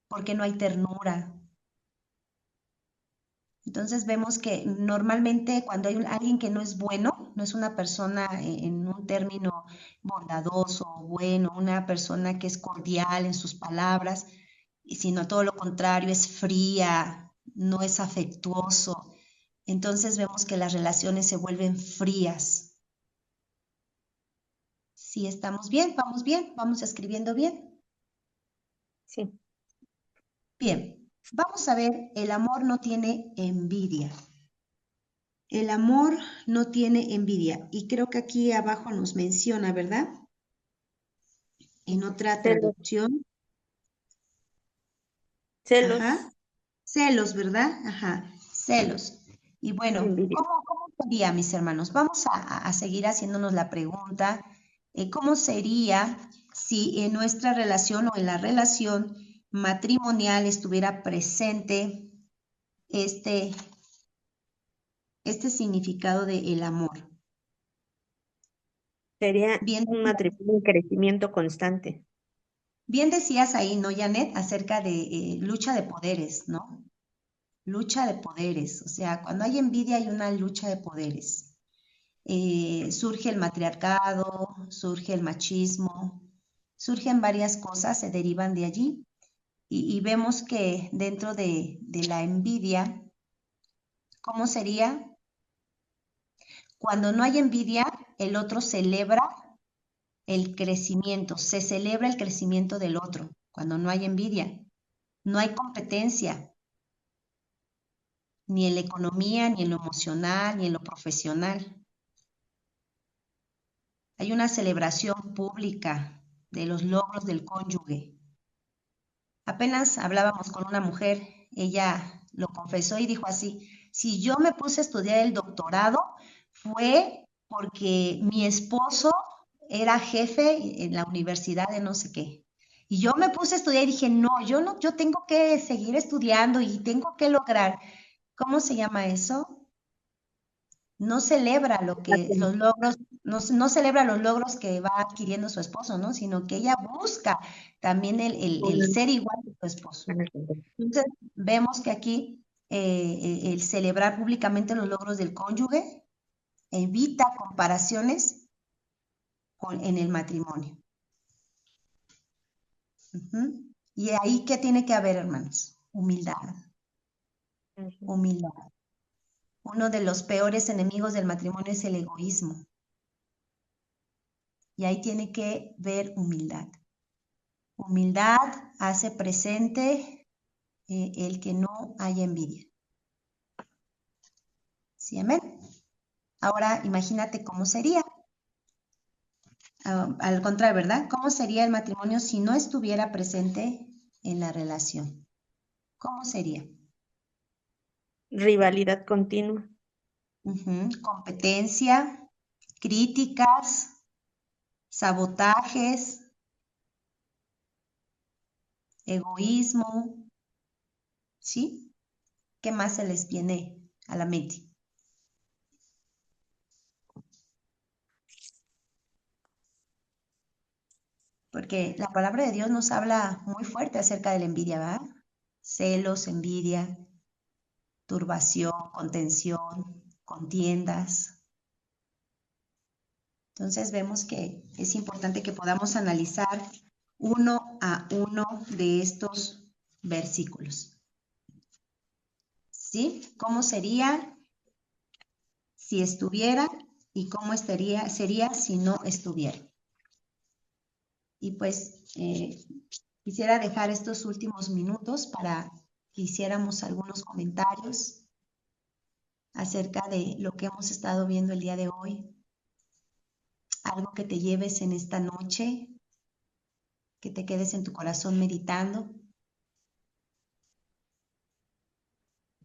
porque no hay ternura. Entonces vemos que normalmente cuando hay alguien que no es bueno, no es una persona en un término bondadoso, bueno, una persona que es cordial en sus palabras, sino todo lo contrario, es fría, no es afectuoso. Entonces vemos que las relaciones se vuelven frías. Si estamos bien, vamos escribiendo bien. Sí. Bien, vamos a ver, el amor no tiene envidia. El amor no tiene envidia. Y creo que aquí abajo nos menciona, ¿verdad? En otra Celos, traducción. celos, Ajá. Celos, ¿verdad? Ajá. Celos. Y bueno, envidia. ¿cómo sería, mis hermanos? Vamos a seguir haciéndonos la pregunta. ¿Cómo sería si en nuestra relación o en la relación matrimonial estuviera presente este significado del amor? Sería Bien, un matrimonio en crecimiento constante. bien decías ahí, ¿no, Janet? Acerca de lucha de poderes, ¿no? Lucha de poderes. O sea, cuando hay envidia hay una lucha de poderes. Surge el matriarcado, surge el machismo, surgen varias cosas, se derivan de allí. Y vemos que dentro de la envidia, ¿cómo sería? Cuando no hay envidia, el otro celebra el crecimiento, se celebra el crecimiento del otro. Cuando no hay envidia, no hay competencia. ni en la economía, ni en lo emocional, ni en lo profesional. Hay una celebración pública de los logros del cónyuge. Apenas hablábamos con una mujer, ella lo confesó y dijo así: si yo me puse a estudiar el doctorado fue porque mi esposo era jefe en la universidad de no sé qué. Y yo me puse a estudiar y dije, no, yo tengo que seguir estudiando y tengo que lograr. ¿Cómo se llama eso? No celebra los logros, no celebra los logros que va adquiriendo su esposo, ¿no? Sino que ella busca también el ser igual que su esposo. Entonces, vemos que aquí el celebrar públicamente los logros del cónyuge evita comparaciones en el matrimonio. Y ahí, ¿qué tiene que haber, hermanos? Humildad. Humildad. Uno de los peores enemigos del matrimonio es el egoísmo. Y ahí tiene que ver humildad. Humildad hace presente el que no haya envidia. ¿Sí, amén? Ahora imagínate cómo sería. Al contrario, ¿verdad? ¿Cómo sería el matrimonio si no estuviera presente en la relación? ¿Cómo sería? Rivalidad continua. Competencia, críticas, sabotajes, egoísmo, ¿sí? ¿Qué más se les viene a la mente? Porque la palabra de Dios nos habla muy fuerte acerca de la envidia, ¿verdad? Celos, envidia, turbación, contención, contiendas. Entonces vemos que es importante que podamos analizar uno a uno de estos versículos. ¿Sí? ¿Cómo sería si estuviera y cómo sería si no estuviera? Y pues quisiera dejar estos últimos minutos para que hiciéramos algunos comentarios acerca de lo que hemos estado viendo el día de hoy. Algo que te lleves en esta noche, que te quedes en tu corazón meditando.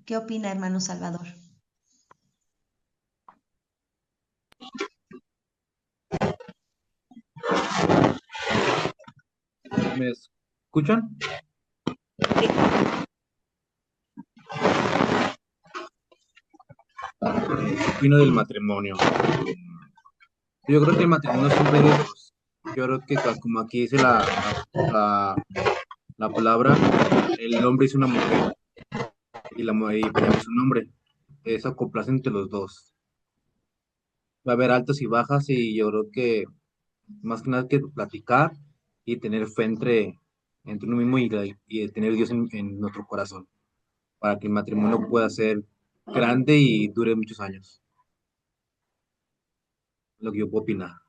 ¿Qué opina, hermano Salvador? ¿Me escuchan? Opino del matrimonio. Yo creo que el matrimonio siempre es de dos. Yo creo que como aquí dice la palabra, el hombre es una mujer y la mujer es un hombre. Es acoplarse entre los dos. Va a haber altas y bajas y yo creo que más que nada que platicar y tener fe entre uno mismo y tener Dios en nuestro corazón para que el matrimonio pueda ser grande y dure muchos años. Lo que yo puedo opinar.